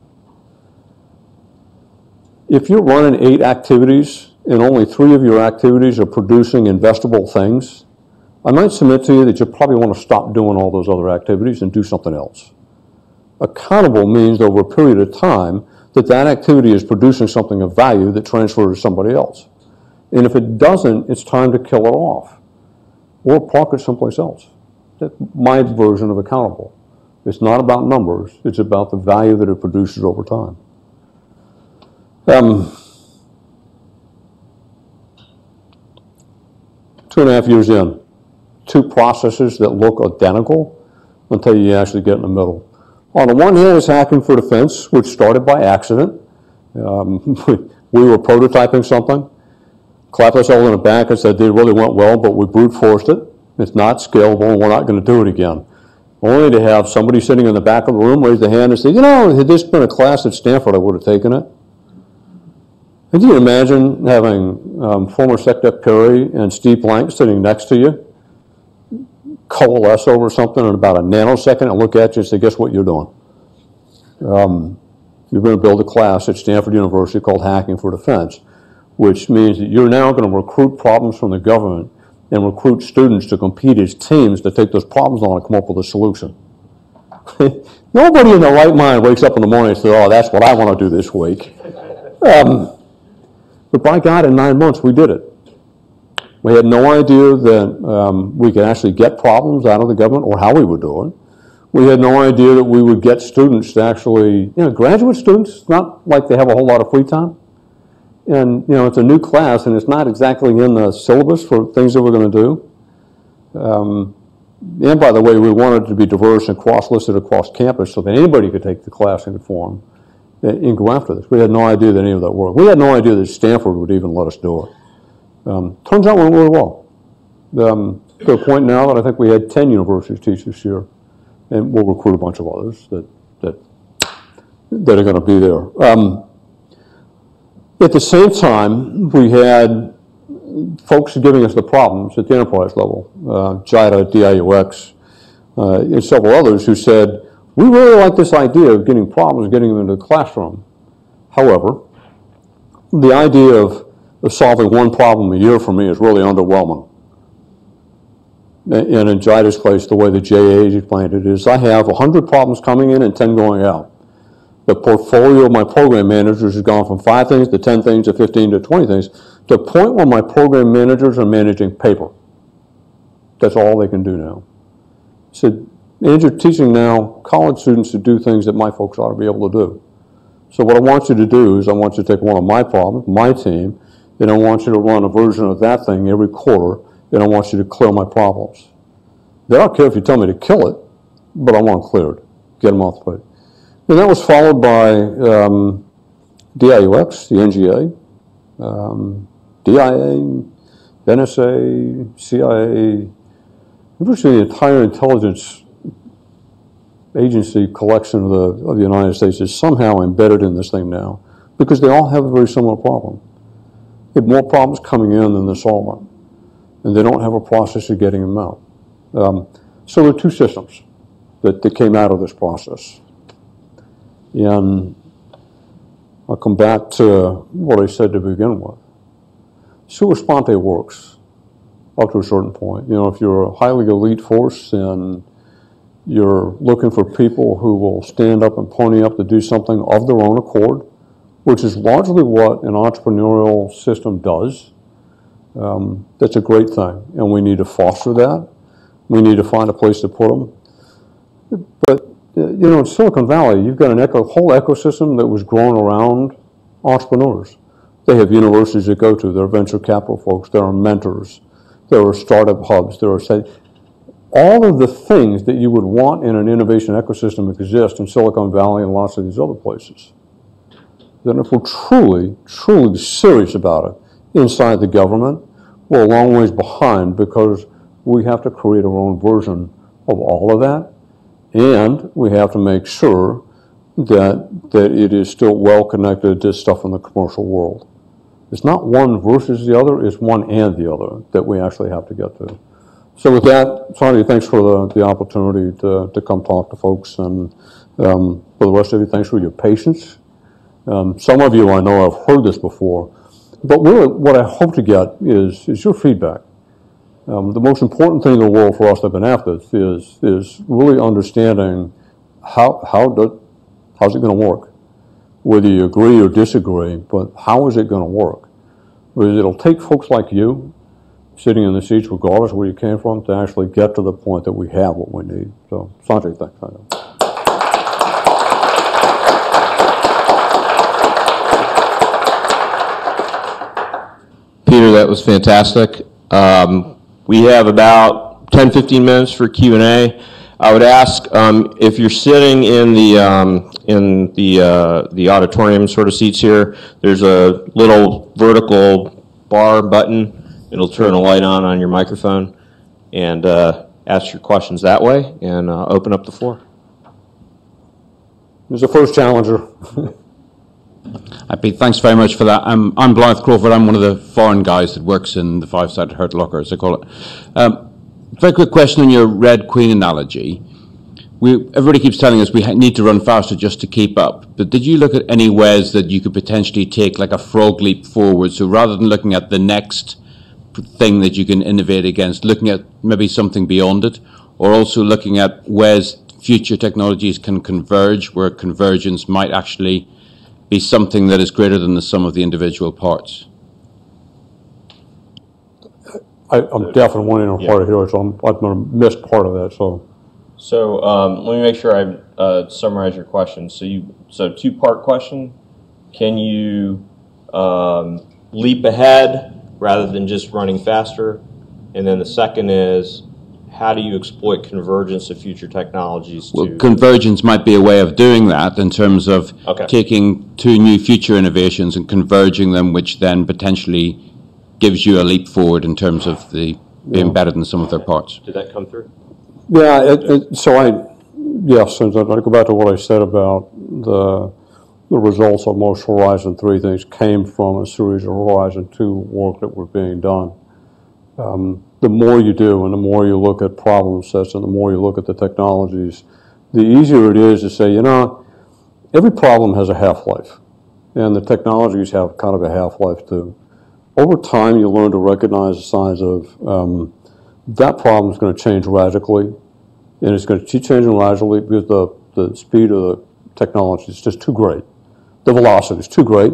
If you're running 8 activities and only 3 of your activities are producing investable things, I might submit to you that you probably want to stop doing all those other activities and do something else. Accountable means over a period of time that that activity is producing something of value that transfers to somebody else. And if it doesn't, it's time to kill it off or park it someplace else. That's my version of accountable. It's not about numbers. It's about the value that it produces over time. 2.5 years in, 2 processes that look identical until you actually get in the middle. On the one hand is hacking for defense, which started by accident. We were prototyping something, clapped ourselves on the back and said, it really went well, but we brute forced it. It's not scalable, and we're not going to do it again. Only to have somebody sitting in the back of the room raise their hand and say, had this been a class at Stanford, I would have taken it. Can you imagine having former SecDef Perry and Steve Blank sitting next to you, coalesce over something in about a nanosecond and look at you and say, guess what you're doing? You're going to build a class at Stanford University called Hacking for Defense, which means that you're now going to recruit problems from the government and recruit students to compete as teams to take those problems on and come up with a solution. Nobody in their right mind wakes up in the morning and says, oh, that's what I want to do this week. But by God, in 9 months, we did it. We had no idea that we could actually get problems out of the government or how we would do it. We had no idea that we would get students to actually, graduate students, not like they have a whole lot of free time. And, it's a new class, and it's not exactly in the syllabus for things that we're going to do. And by the way, we wanted it to be diverse and cross-listed across campus so that anybody could take the class and conform and go after this. We had no idea that any of that worked. We had no idea that Stanford would even let us do it. Turns out it went really well. To a point now that I think we had 10 universities teach this year, and we'll recruit a bunch of others that are going to be there. At the same time, we had folks giving us the problems at the enterprise level, JIDA, DIUX, and several others who said, we really like this idea of getting problems, getting them into the classroom. However, the idea of solving one problem a year for me is really underwhelming. in Jida's case, the way the JA explained it is I have 100 problems coming in and 10 going out. The portfolio of my program managers has gone from 5 things to 10 things to 15 to 20 things to a point where my program managers are managing paper. That's all they can do now. So, and you're teaching now college students to do things that my folks ought to be able to do. So what I want you to do is I want you to take one of my problems, my team, and I want you to run a version of that thing every quarter, and I want you to clear my problems. They don't care if you tell me to kill it, but I want them cleared. Get them off the plate. And that was followed by DIUX, the NGA, DIA, NSA, CIA, virtually the entire intelligence agency collection of the United States is somehow embedded in this thing now because they all have a very similar problem. They have more problems coming in than they're solving, and they don't have a process of getting them out. So there are 2 systems that came out of this process. And I'll come back to what I said to begin with. Sua sponte works up to a certain point. You know, if you're a highly elite force and you're looking for people who will stand up and pony up to do something of their own accord, which is largely what an entrepreneurial system does, that's a great thing. And we need to foster that. We need to find a place to put them. But, you know, in Silicon Valley, you've got a whole ecosystem that was grown around entrepreneurs. They have universities to go to. There are venture capital folks. There are mentors. There are startup hubs. There are all of the things that you would want in an innovation ecosystem exist in Silicon Valley and lots of these other places. Then if we're truly, truly serious about it inside the government, we're a long ways behind because we have to create our own version of all of that, and we have to make sure that it is still well connected to stuff in the commercial world. It's not one versus the other, it's one and the other that we actually have to get to. So with that, Sandy, thanks for the opportunity to come talk to folks, and for the rest of you, thanks for your patience. Some of you I know have heard this before, but really what I hope to get is your feedback. The most important thing in the world for us to have been after is really understanding how's it going to work? Whether you agree or disagree, but how is it going to work? Because it'll take folks like you, sitting in the seats regardless of where you came from, to actually get to the point that we have what we need. So, Sanjay, thanks. Peter, that was fantastic. We have about 10-15 minutes for Q&A. I would ask if you're sitting in the auditorium sort of seats here. There's a little vertical bar button. It'll turn a light on your microphone, and ask your questions that way, and open up the floor. Who's the first challenger? Hi, Pete. Thanks very much for that. I'm Blythe Crawford. I'm one of the foreign guys that works in the five-sided hurt locker, as they call it. Very quick question on your Red Queen analogy. Everybody keeps telling us we need to run faster just to keep up. But did you look at any ways that you could potentially take like a frog leap forward? So rather than looking at the next thing that you can innovate against, looking at maybe something beyond it, or also looking at ways future technologies can converge, where convergence might actually be something that is greater than the sum of the individual parts? I'm definitely wanting a part of here, so I'm going to miss part of that. So let me make sure I summarize your question. So two-part question. Can you leap ahead rather than just running faster? And then the second is, how do you exploit convergence of future technologies? Well, convergence might be a way of doing that in terms of taking two new future innovations and converging them, which then potentially gives you a leap forward in terms of being better than some of their parts. Did that come through? Yeah, yes, and I go back to what I said about the results of most Horizon 3 things came from a series of Horizon 2 work that were being done. The more you do and the more you look at problem sets and the more you look at the technologies, the easier it is to say, you know, every problem has a half-life, and the technologies have kind of a half-life too. Over time, you learn to recognize the signs of that problem is going to change radically, and it's going to keep changing radically because the speed of the technology is just too great. The velocity is too great.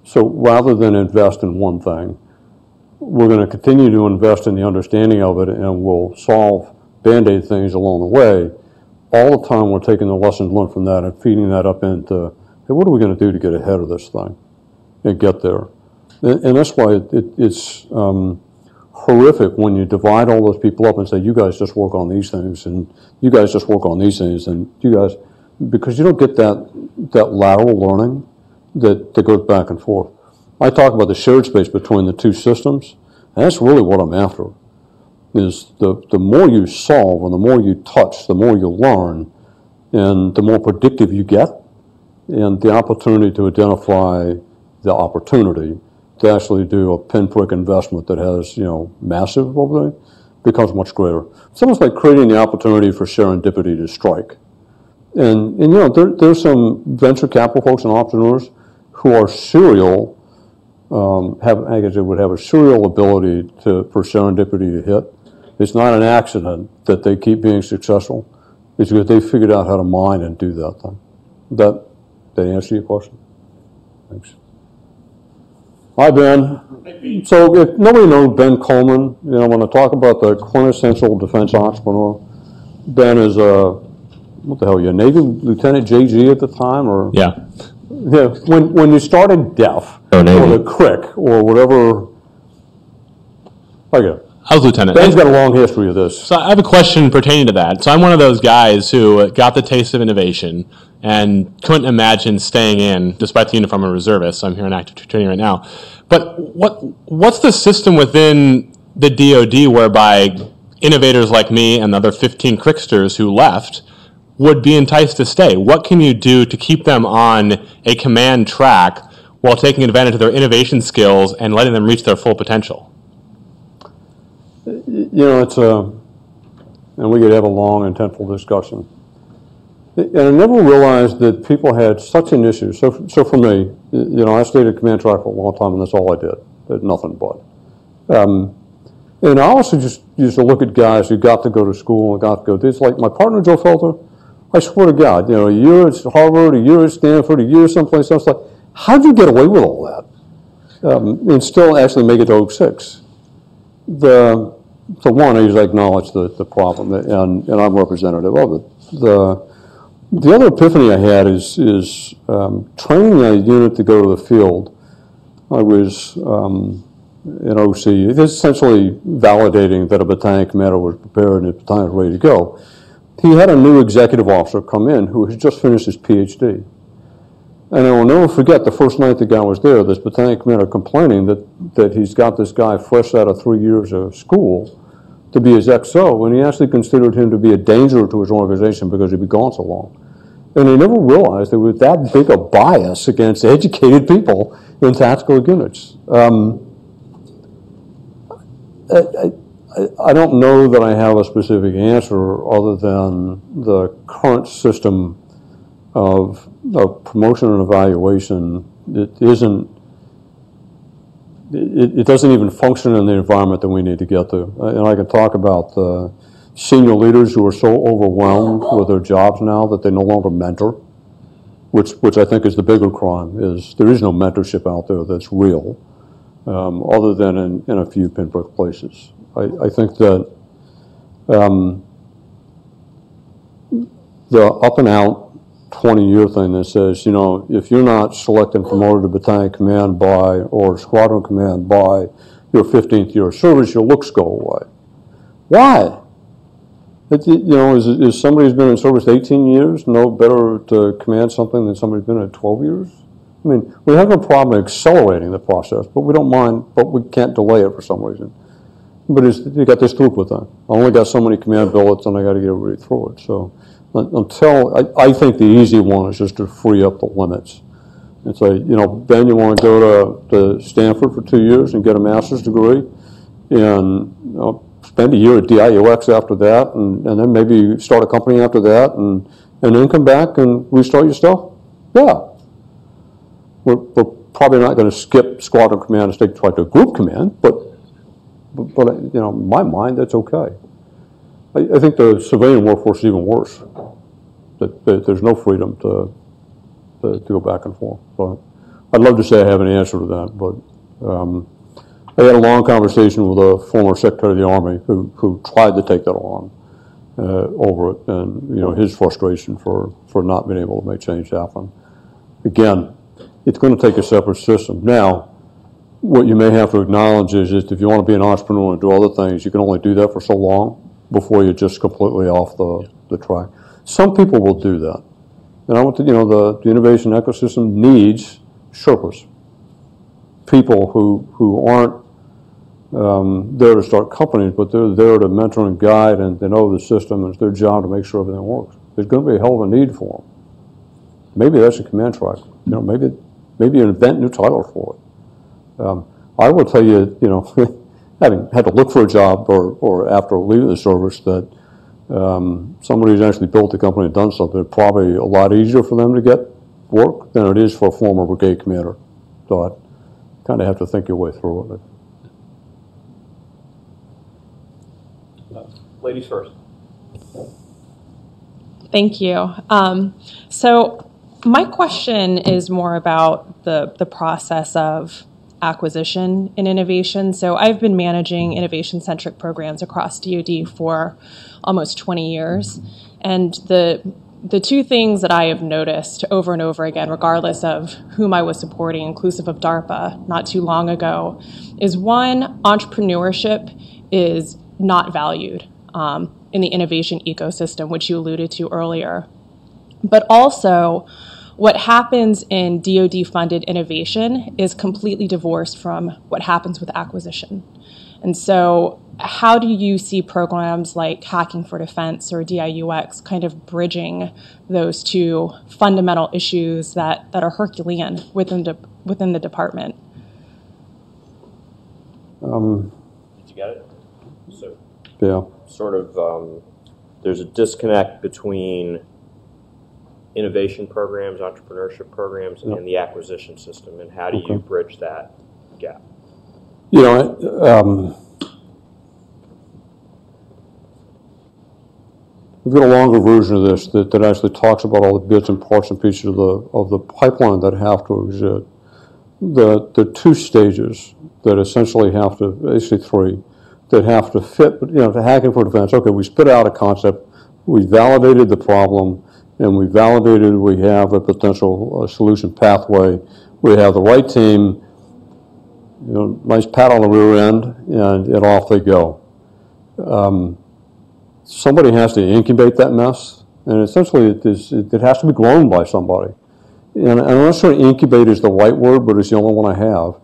So rather than invest in one thing, we're going to continue to invest in the understanding of it, and we'll solve Band-Aid things along the way. All the time we're taking the lessons learned from that and feeding that up into, hey, what are we going to do to get ahead of this thing and get there? And that's why it's horrific when you divide all those people up and say, you guys just work on these things, and you guys just work on these things, and you guys, because you don't get that lateral learning that goes back and forth. I talk about the shared space between the two systems, and that's really what I'm after, is the more you solve and the more you touch, the more you learn, and the more predictive you get, and the opportunity to identify the opportunity to actually do a pinprick investment that has, massive overlay becomes much greater. It's almost like creating the opportunity for serendipity to strike. And there's some venture capital folks and entrepreneurs who are serial, I guess they would have a serial ability for serendipity to hit. It's not an accident that they keep being successful. It's because they figured out how to mine and do that thing. That answer your question? Thanks. Hi, Ben. So if nobody knows Ben Coleman, when I talk about the quintessential defense entrepreneur, Ben is what the hell, you a Navy Lieutenant JG at the time? Or Yeah. Yeah, when you started DEF, or the CRIC, or whatever, okay. I was lieutenant. Ben's got a long history of this. So I have a question pertaining to that. So I'm one of those guys who got the taste of innovation and couldn't imagine staying in, despite the uniform of reservist. So I'm here in active training right now. But what's the system within the DoD whereby innovators like me and the other 15 cricksters who left would be enticed to stay? What can you do to keep them on a command track while taking advantage of their innovation skills and letting them reach their full potential? It's and we could have a long, intentful discussion. And I never realized that people had such an issue. So for me, I stayed at command track for a long time, and that's all I did. Did nothing but. And I also just used to look at guys who got to go to school and got to go. It's like my partner, Joe Felter. I swear to God, a year at Harvard, a year at Stanford, a year someplace else. Like, how'd you get away with all that? And still actually make it to 06? So one, I usually acknowledge the problem, and I'm representative of it. The other epiphany I had is training a unit to go to the field. I was in OC, it's essentially validating that a battalion commander was prepared and the battalion was ready to go. He had a new executive officer come in who had just finished his PhD. And I will never forget the first night the guy was there, this battalion commander complaining that he's got this guy fresh out of 3 years of school to be his XO, and he actually considered him to be a danger to his organization because he'd be gone so long. And he never realized there was that big a bias against educated people in tactical units. I don't know that I have a specific answer other than the current system of promotion and evaluation. It doesn't even function in the environment that we need to get to. And I can talk about the senior leaders who are so overwhelmed with their jobs now that they no longer mentor, which I think is the bigger crime, is there is no mentorship out there that's real, other than in a few pinprick places. I think that the up and out 20-year thing that says, if you're not selected and promoted to battalion command by or squadron command by your 15th year of service, your looks go away. Why? Is somebody who's been in service 18 years no better to command something than somebody who's been in 12 years? I mean, we have no problem accelerating the process, but we don't mind, but we can't delay it for some reason. But you got this group with that. I only got so many command billets, and I got to get everybody through it. So I think the easy one is just to free up the limits. And say, Ben, you want to go to Stanford for 2 years and get a master's degree, and spend a year at DIUX after that, and then maybe start a company after that, and then come back and restart your stuff? Yeah. We're probably not going to skip squadron command and take to group command, but but you know, in my mind, that's okay. I think the civilian workforce is even worse. That there's no freedom to go back and forth. But I'd love to say I have an answer to that, but I had a long conversation with a former Secretary of the Army who tried to take that on over it, and you know, his frustration for not being able to make change happen. Again, it's going to take a separate system. Now, what you may have to acknowledge is that if you want to be an entrepreneur and do other things, you can only do that for so long before you're just completely off the track. Some people will do that. And I want to, you know, the innovation ecosystem needs Sherpas, people who aren't there to start companies, but they're there to mentor and guide, and they know the system, and it's their job to make sure everything works. There's going to be a hell of a need for them. Maybe that's a command track. You know, maybe invent new titles for it. I will tell you, you know, having had to look for a job or after leaving the service, that somebody who's actually built a company and done something, it's probably a lot easier for them to get work than it is for a former brigade commander. So I kind of have to think your way through it. Ladies first. Thank you. So my question is more about the process of acquisition and innovation. So I've been managing innovation-centric programs across DoD for almost 20 years. And the two things that I have noticed over and over again, regardless of whom I was supporting, inclusive of DARPA not too long ago, is one, entrepreneurship is not valued in the innovation ecosystem, which you alluded to earlier. But also, what happens in DoD-funded innovation is completely divorced from what happens with acquisition. And so how do you see programs like Hacking for Defense or DIUX kind of bridging those two fundamental issues that are Herculean within the department? Did you get it? So, Yeah. sort of, there's a disconnect between innovation programs, entrepreneurship programs, and the acquisition system, and how do you bridge that gap? You know, we've got a longer version of this that actually talks about all the bits and parts and pieces of the pipeline that have to exist. The two stages that essentially have to, basically three, that have to fit, you know, to Hacking for Defense. Okay, we spit out a concept, we validated the problem, and we validated we have a potential solution pathway. We have the right team, you know, nice pat on the rear end, and off they go. Somebody has to incubate that mess, and essentially it has to be grown by somebody. And I'm not sure incubate is the right word, but it's the only one I have.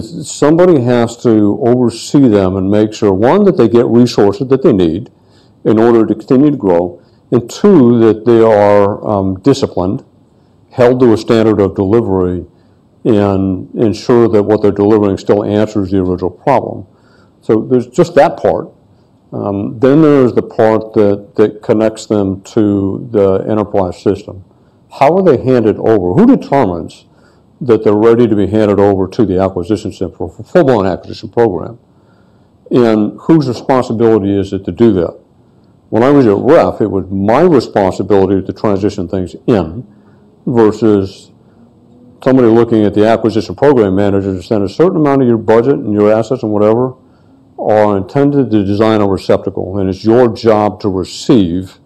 Somebody has to oversee them and make sure, one, that they get resources that they need in order to continue to grow, and two, that they are disciplined, held to a standard of delivery, and ensure that what they're delivering still answers the original problem. So there's just that part. Then there's the part that connects them to the enterprise system. How are they handed over? Who determines that they're ready to be handed over to the acquisition center for a full-blown acquisition program? And whose responsibility is it to do that? When I was at REF, it was my responsibility to transition things in versus somebody looking at the acquisition program manager to send a certain amount of your budget and your assets and whatever are intended to design a receptacle, and it's your job to receive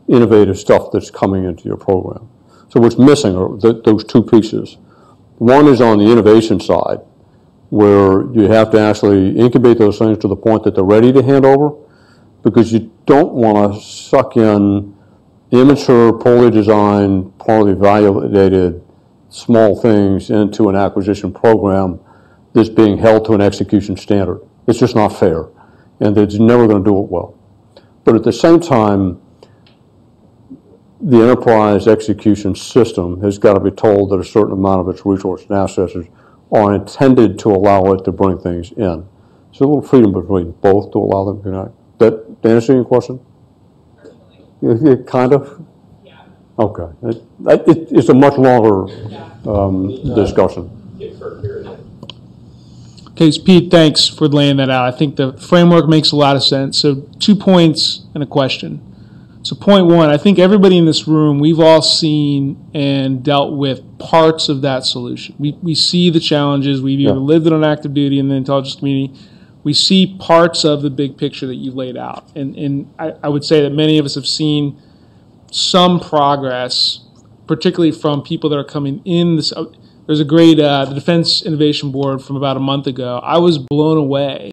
innovative stuff that's coming into your program. So what's missing are those two pieces. One is on the innovation side, where you have to actually incubate those things to the point that they're ready to hand over, because you don't want to suck in immature, poorly designed, poorly validated small things into an acquisition program that's being held to an execution standard. It's just not fair, and it's never going to do it well. But at the same time, the enterprise execution system has got to be told that a certain amount of its resources and assets are intended to allow it to bring things in. So a little freedom between both to allow them to connect. That answer your question? Kind of? Yeah. Okay. It's a much longer discussion. Okay, so Pete, thanks for laying that out. I think the framework makes a lot of sense. So 2 points and a question. So point one, I think everybody in this room, we've all seen and dealt with parts of that solution. We see the challenges. We've either lived it on active duty in the intelligence community. We see parts of the big picture that you laid out. And I would say that many of us have seen some progress, particularly from people that are coming in. There's a great, the Defense Innovation Board from about a month ago. I was blown away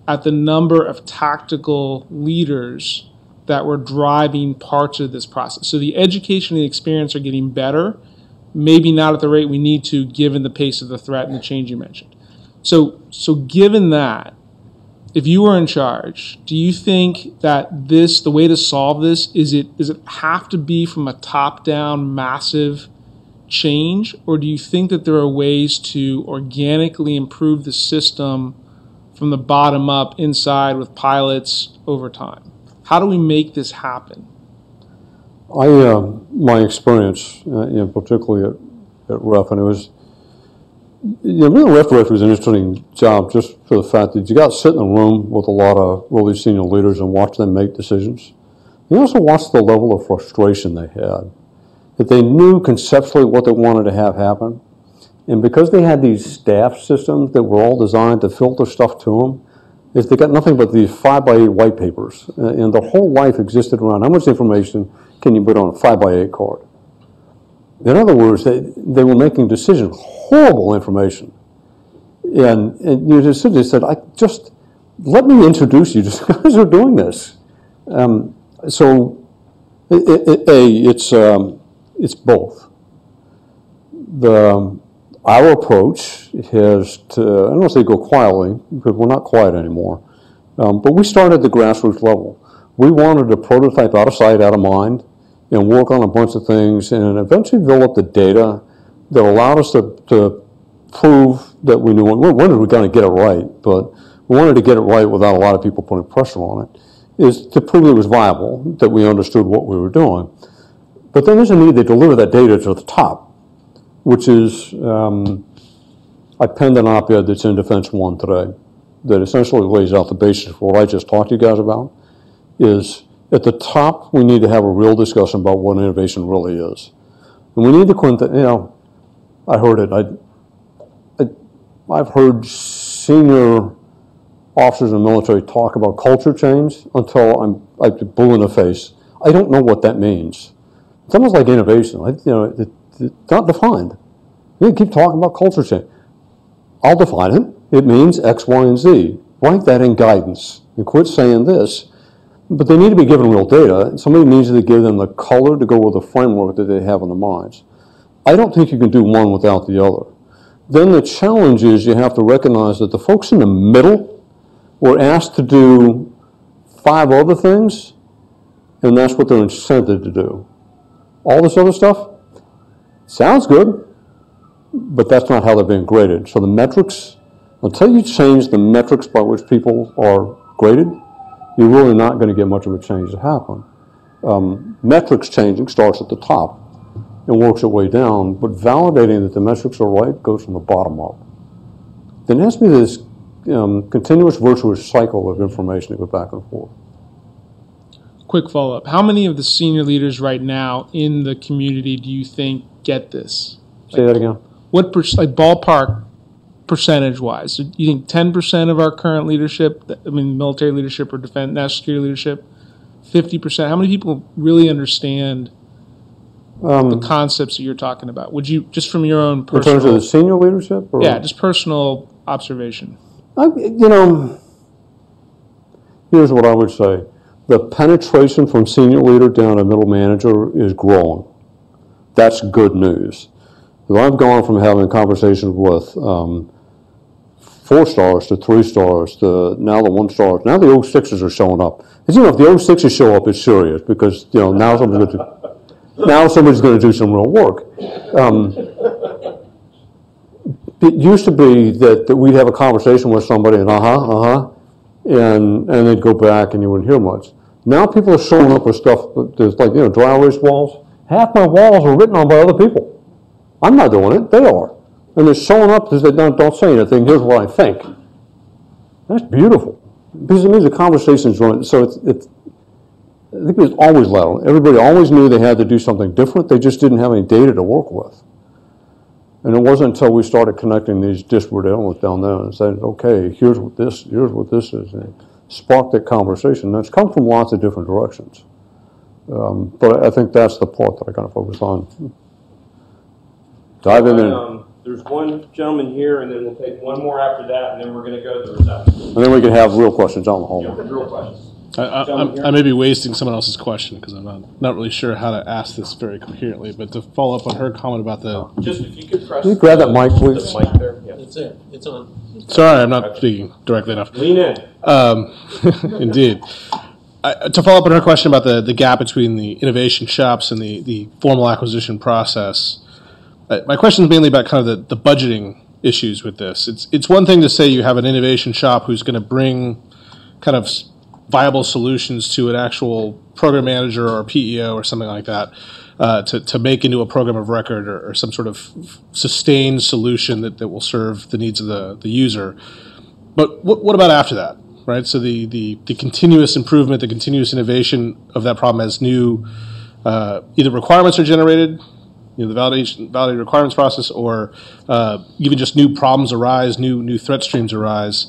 at the number of tactical leaders that were driving parts of this process. So the education and the experience are getting better, maybe not at the rate we need to given the pace of the threat and the change you mentioned. So given that, if you were in charge, do you think that the way to solve this, does it have to be from a top-down massive change, or do you think that there are ways to organically improve the system from the bottom up inside with pilots over time? How do we make this happen? My experience, particularly at REF, and it was, being a REF director was an interesting job just for the fact that you got to sit in a room with a lot of really senior leaders and watch them make decisions. You also watched the level of frustration they had, that they knew conceptually what they wanted to have happen. And because they had these staff systems that were all designed to filter stuff to them, is they got nothing but these 5x8 white papers, and their whole life existed around how much information can you put on a 5x8 card. In other words, they were making decisions, horrible information. And you just said, let me introduce you to some guys who are doing this. It's both. Our approach has to, I don't want to say go quietly, because we're not quiet anymore, but we started at the grassroots level. We wanted to prototype out of sight, out of mind, and work on a bunch of things, and eventually develop the data that allowed us to prove that we knew, we wanted we going to get it right, but we wanted to get it right without a lot of people putting pressure on it, is to prove it was viable, that we understood what we were doing. But then there's a need to deliver that data to the top, which is, I penned an op-ed that's in Defense One today that essentially lays out the basis for what I just talked to you guys about, is at the top, we need to have a real discussion about what innovation really is. And we need to, I heard it. I've heard senior officers in the military talk about culture change until I blew in the face. I don't know what that means. It's almost like innovation. It's not defined. You keep talking about culture change. I'll define it. It means X, Y, and Z. Write that in guidance and quit saying this. But they need to be given real data. Somebody needs to give them the color to go with the framework that they have in their minds. I don't think you can do one without the other. Then the challenge is you have to recognize that the folks in the middle were asked to do 5 other things, and that's what they're incented to do. All this other stuff sounds good, but that's not how they're being graded. So the metrics, until you change the metrics by which people are graded, you're really not going to get much of a change to happen. Metrics changing starts at the top and works its way down, but validating that the metrics are right goes from the bottom up. There has to be this continuous virtuous cycle of information that goes back and forth. Quick follow-up. How many of the senior leaders right now in the community do you think get this? Say that again. What ballpark percentage-wise? Do you think 10% of our current leadership, military leadership or defense, national security leadership, 50%? How many people really understand the concepts that you're talking about? Would you, just from your own personal... In terms of the senior leadership? Or? Yeah, just personal observation. Here's what I would say. The penetration from senior leader down to middle manager is growing. That's good news. So I've gone from having conversations with 4 stars to 3 stars to now the 1 stars. Now the 06s are showing up. Because, if the 06s show up, it's serious because now somebody's going to do some real work. It used to be that we'd have a conversation with somebody and and they'd go back and you wouldn't hear much. Now people are showing up with stuff that's like, dry erase walls. Half my walls are written on by other people. I'm not doing it, they are. And they're showing up because they don't say anything, here's what I think. That's beautiful. Because it means the conversation's running. So I think it was always loud. Everybody always knew they had to do something different. They just didn't have any data to work with. And it wasn't until we started connecting these disparate elements down there and said, okay, here's what this is. And it sparked that conversation. That's come from lots of different directions. But I think that's the part that I kind of focus on. Dive in there. There's one gentleman here, and then we'll take one more after that, and then we're going to go to the reception. And then we can have real questions on the hall. Yeah, real questions. I may be wasting someone else's question because I'm not really sure how to ask this very coherently. But to follow up on her comment about the Just if you could press. Can you grab that mic, please? The mic there. Yeah. It's there. It's on. sorry, I'm not speaking directly enough. Lean in. Indeed. To follow up on her question about the gap between the innovation shops and the formal acquisition process, my question is mainly about kind of the budgeting issues with this. It's one thing to say you have an innovation shop who's going to bring kind of viable solutions to an actual program manager or PEO or something like that to make into a program of record or some sort of sustained solution that will serve the needs of the user. But what about after that, right? So the continuous improvement, the continuous innovation of that problem as new either requirements are generated, the validated requirements process, or even just new problems arise, new threat streams arise.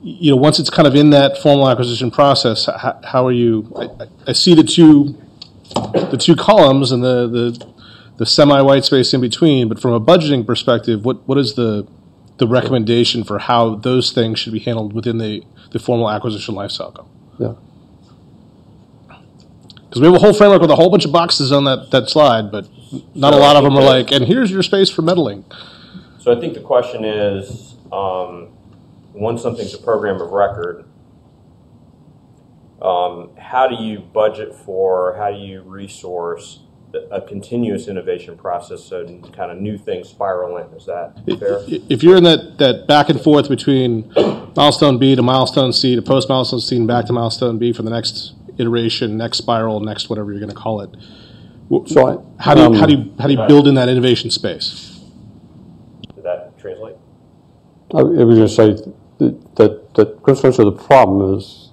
Once it's kind of in that formal acquisition process, how are you? I see the two columns and the semi-white space in between, but from a budgeting perspective, what is the recommendation for how those things should be handled within the formal acquisition lifecycle? Yeah. Because we have a whole framework with a whole bunch of boxes on that slide, but not a lot of them are like, and here's your space for meddling. So I think the question is, once something's a program of record, how do you budget for, how do you resource a continuous innovation process so kind of new things spiral in? Is that fair? If you're in that back and forth between milestone B to milestone C to post milestone C and back to milestone B for the next iteration, next spiral, next whatever you're going to call it, So how do you build in that innovation space? Did that translate? I was going to say that quintessentially the problem is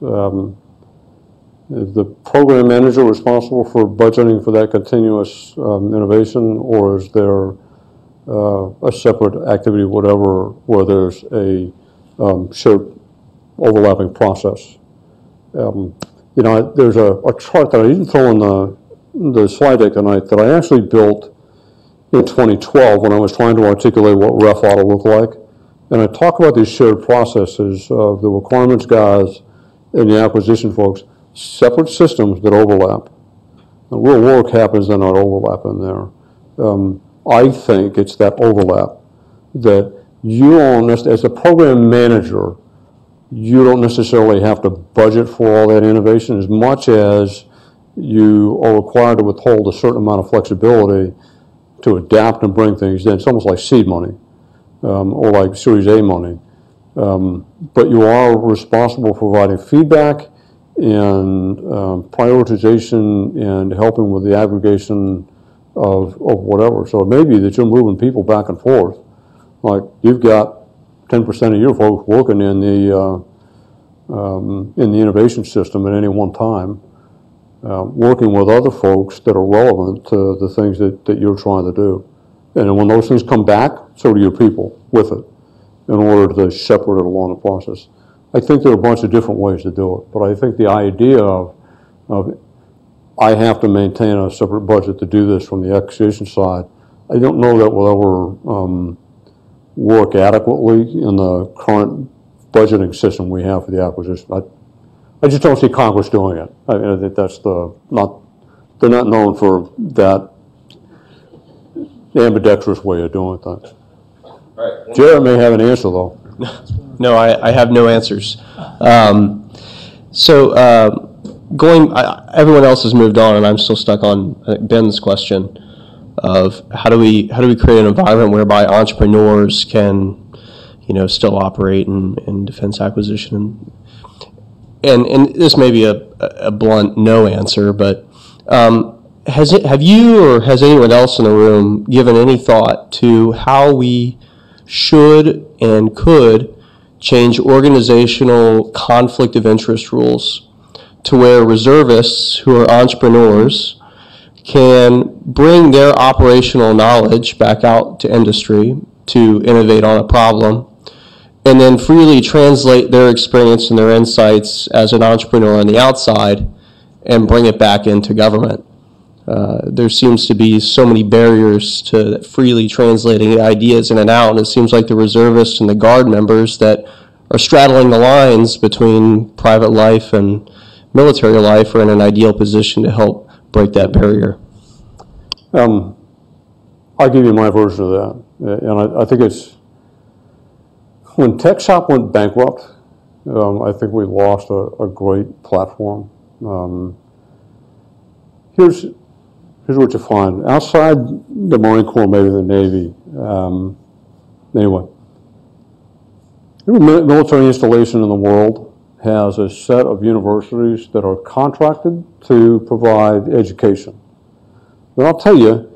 the program manager responsible for budgeting for that continuous innovation, or is there a separate activity, whatever, where there's a shared overlapping process? There's a chart that I didn't throw in the slide deck tonight that I actually built in 2012 when I was trying to articulate what REF ought to look like. And I talk about these shared processes of the requirements guys and the acquisition folks, separate systems that overlap. And real work happens in that overlap in there. I think it's that overlap that you don't, as a program manager, you don't necessarily have to budget for all that innovation as much as you are required to withhold a certain amount of flexibility to adapt and bring things in. It's almost like seed money or like Series A money. But you are responsible for providing feedback and prioritization and helping with the aggregation of whatever. So it may be that you're moving people back and forth. Like you've got 10% of your folks working in the innovation system at any one time, working with other folks that are relevant to the things that you're trying to do. And when those things come back, so do your people with it in order to shepherd it along the process. I think there are a bunch of different ways to do it, but I think the idea of I have to maintain a separate budget to do this from the acquisition side, I don't know that will ever work adequately in the current budgeting system we have for the acquisition. I just don't see Congress doing it. I mean, I think that's they're not known for that ambidextrous way of doing things. All right. Jared may have an answer though. No, I have no answers. Everyone else has moved on, and I'm still stuck on Ben's question of how do we create an environment whereby entrepreneurs can, still operate in defense acquisition, and this may be a blunt no answer, but have you or has anyone else in the room given any thought to how we should and could change organizational conflict of interest rules to where reservists who are entrepreneurs can bring their operational knowledge back out to industry to innovate on a problem, and then freely translate their experience and their insights as an entrepreneur on the outside and bring it back into government. There seems to be so many barriers to freely translating ideas in and out, and it seems like the reservists and the Guard members that are straddling the lines between private life and military life are in an ideal position to help break that barrier. I'll give you my version of that, and I think it's when TechShop went bankrupt. I think we lost a great platform. Here's what you find outside the Marine Corps, maybe the Navy. Anyway, every military installation in the world has a set of universities that are contracted to provide education. And I'll tell you,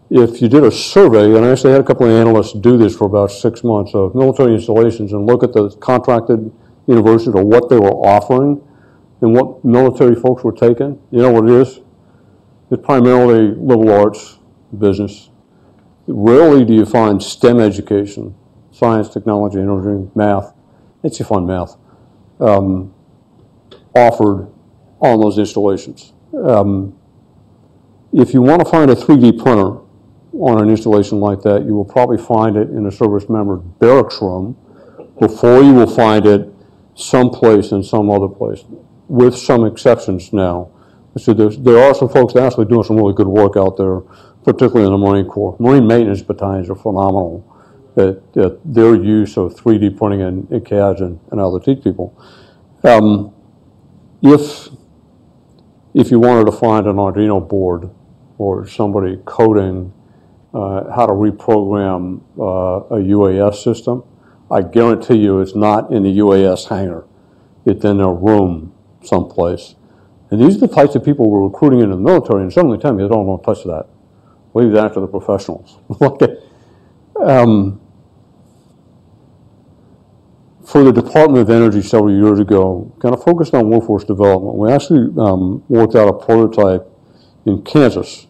if you did a survey, and I actually had a couple of analysts do this for about 6 months of military installations and look at the contracted universities or what they were offering and what military folks were taking, you know what it is? It's primarily liberal arts business. Rarely do you find STEM education, science, technology, engineering, math. It's you find math offered on those installations. If you want to find a 3D printer on an installation like that, you will probably find it in a service member's barracks room before you will find it someplace in some other place, with some exceptions now. So there are some folks actually doing some really good work out there, particularly in the Marine Corps. Marine maintenance battalions are phenomenal at their use of 3D printing and CADs and how to teach people. If you wanted to find an Arduino board or somebody coding how to reprogram a UAS system, I guarantee you it's not in the UAS hangar. It's in a room someplace. And these are the types of people we're recruiting into the military, and suddenly tell me they don't want to touch that. Leave that to the professionals. For the Department of Energy several years ago, kind of focused on workforce development, we actually worked out a prototype in Kansas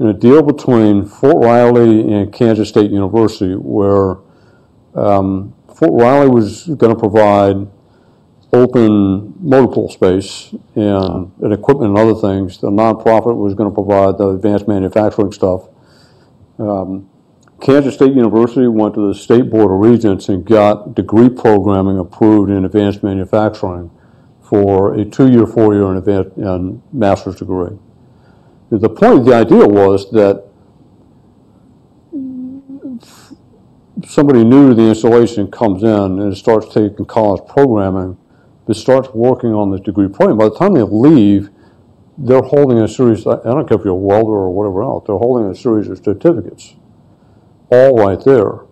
in a deal between Fort Riley and Kansas State University, where Fort Riley was going to provide open motor pool space and equipment and other things. The nonprofit was going to provide the advanced manufacturing stuff. Kansas State University went to the State Board of Regents and got degree programming approved in advanced manufacturing for a 2-year, 4-year and master's degree. The point of the idea was that somebody new to the installation comes in and starts taking college programming, that starts working on this degree program. By the time they leave, they're holding a series, I don't care if you're a welder or whatever else, they're holding a series of certificates, all right there.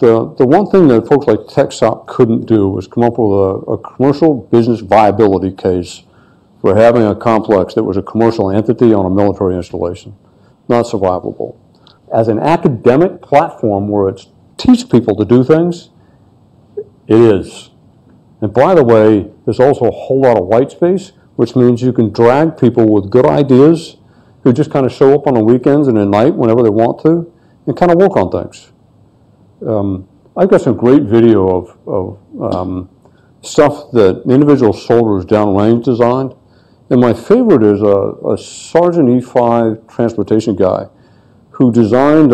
The one thing that folks like TechSop couldn't do was come up with a commercial business viability case for having a complex that was a commercial entity on a military installation. Not survivable. As an academic platform where it teaches people to do things, it is. And by the way, there's also a whole lot of white space, which means you can drag people with good ideas who just kind of show up on the weekends and at night whenever they want to and kind of work on things. I've got some great video of stuff that individual soldiers downrange designed. And my favorite is a Sergeant E5 transportation guy who designed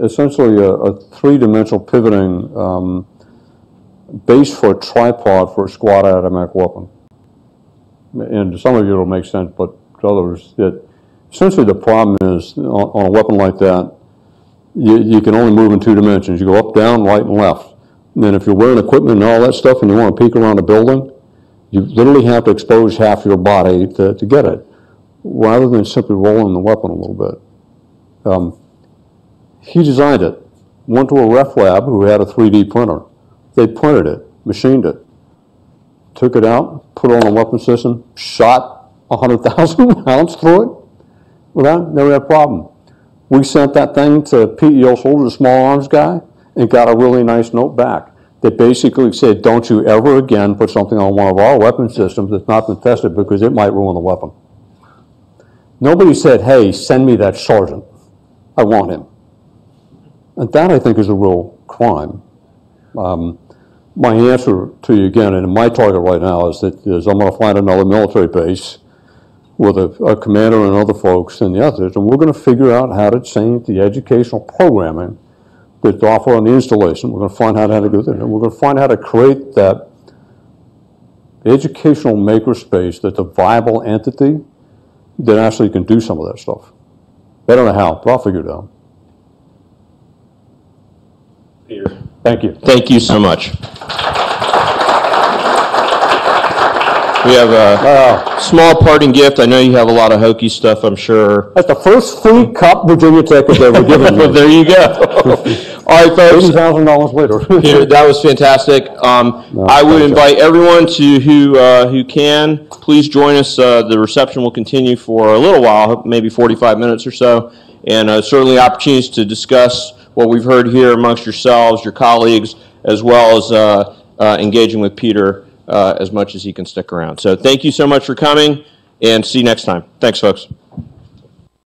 essentially a three-dimensional pivoting base for a tripod for a squad automatic weapon. And to some of you it'll make sense, but to others, essentially the problem is on a weapon like that, you can only move in 2 dimensions. You go up, down, right, and left. And then if you're wearing equipment and all that stuff and you want to peek around a building, you literally have to expose half your body to get it, rather than simply rolling the weapon a little bit. He designed it, went to a ref lab who had a 3D printer. They printed it, machined it, took it out, put it on a weapon system, shot 100,000 rounds through it. Well, never had a problem. We sent that thing to PEO soldiers, a small arms guy, and got a really nice note back. They basically said, don't you ever again put something on one of our weapon systems that's not been tested because it might ruin the weapon. Nobody said, hey, send me that sergeant. I want him. And that, I think, is a real crime. My answer to you again, and my target right now is I'm going to find another military base with a commander and other folks and the others, and we're going to figure out how to change the educational programming that's offered on the installation. We're going to find out how to do that, and we're going to find how to create that educational makerspace that's a viable entity that actually can do some of that stuff. I don't know how, but I'll figure it out. Peter. Thank you. Thank you so much. We have a small parting gift. I know you have a lot of hokey stuff, I'm sure. That's the first free cup Virginia Tech has ever given me. There you go. All right, folks. $80,000 later. Peter, that was fantastic. I would invite everyone who can, please join us. The reception will continue for a little while, maybe 45 minutes or so, and certainly opportunities to discuss what we've heard here amongst yourselves, your colleagues, as well as engaging with Peter as much as he can stick around. So thank you so much for coming, and see you next time. Thanks, folks.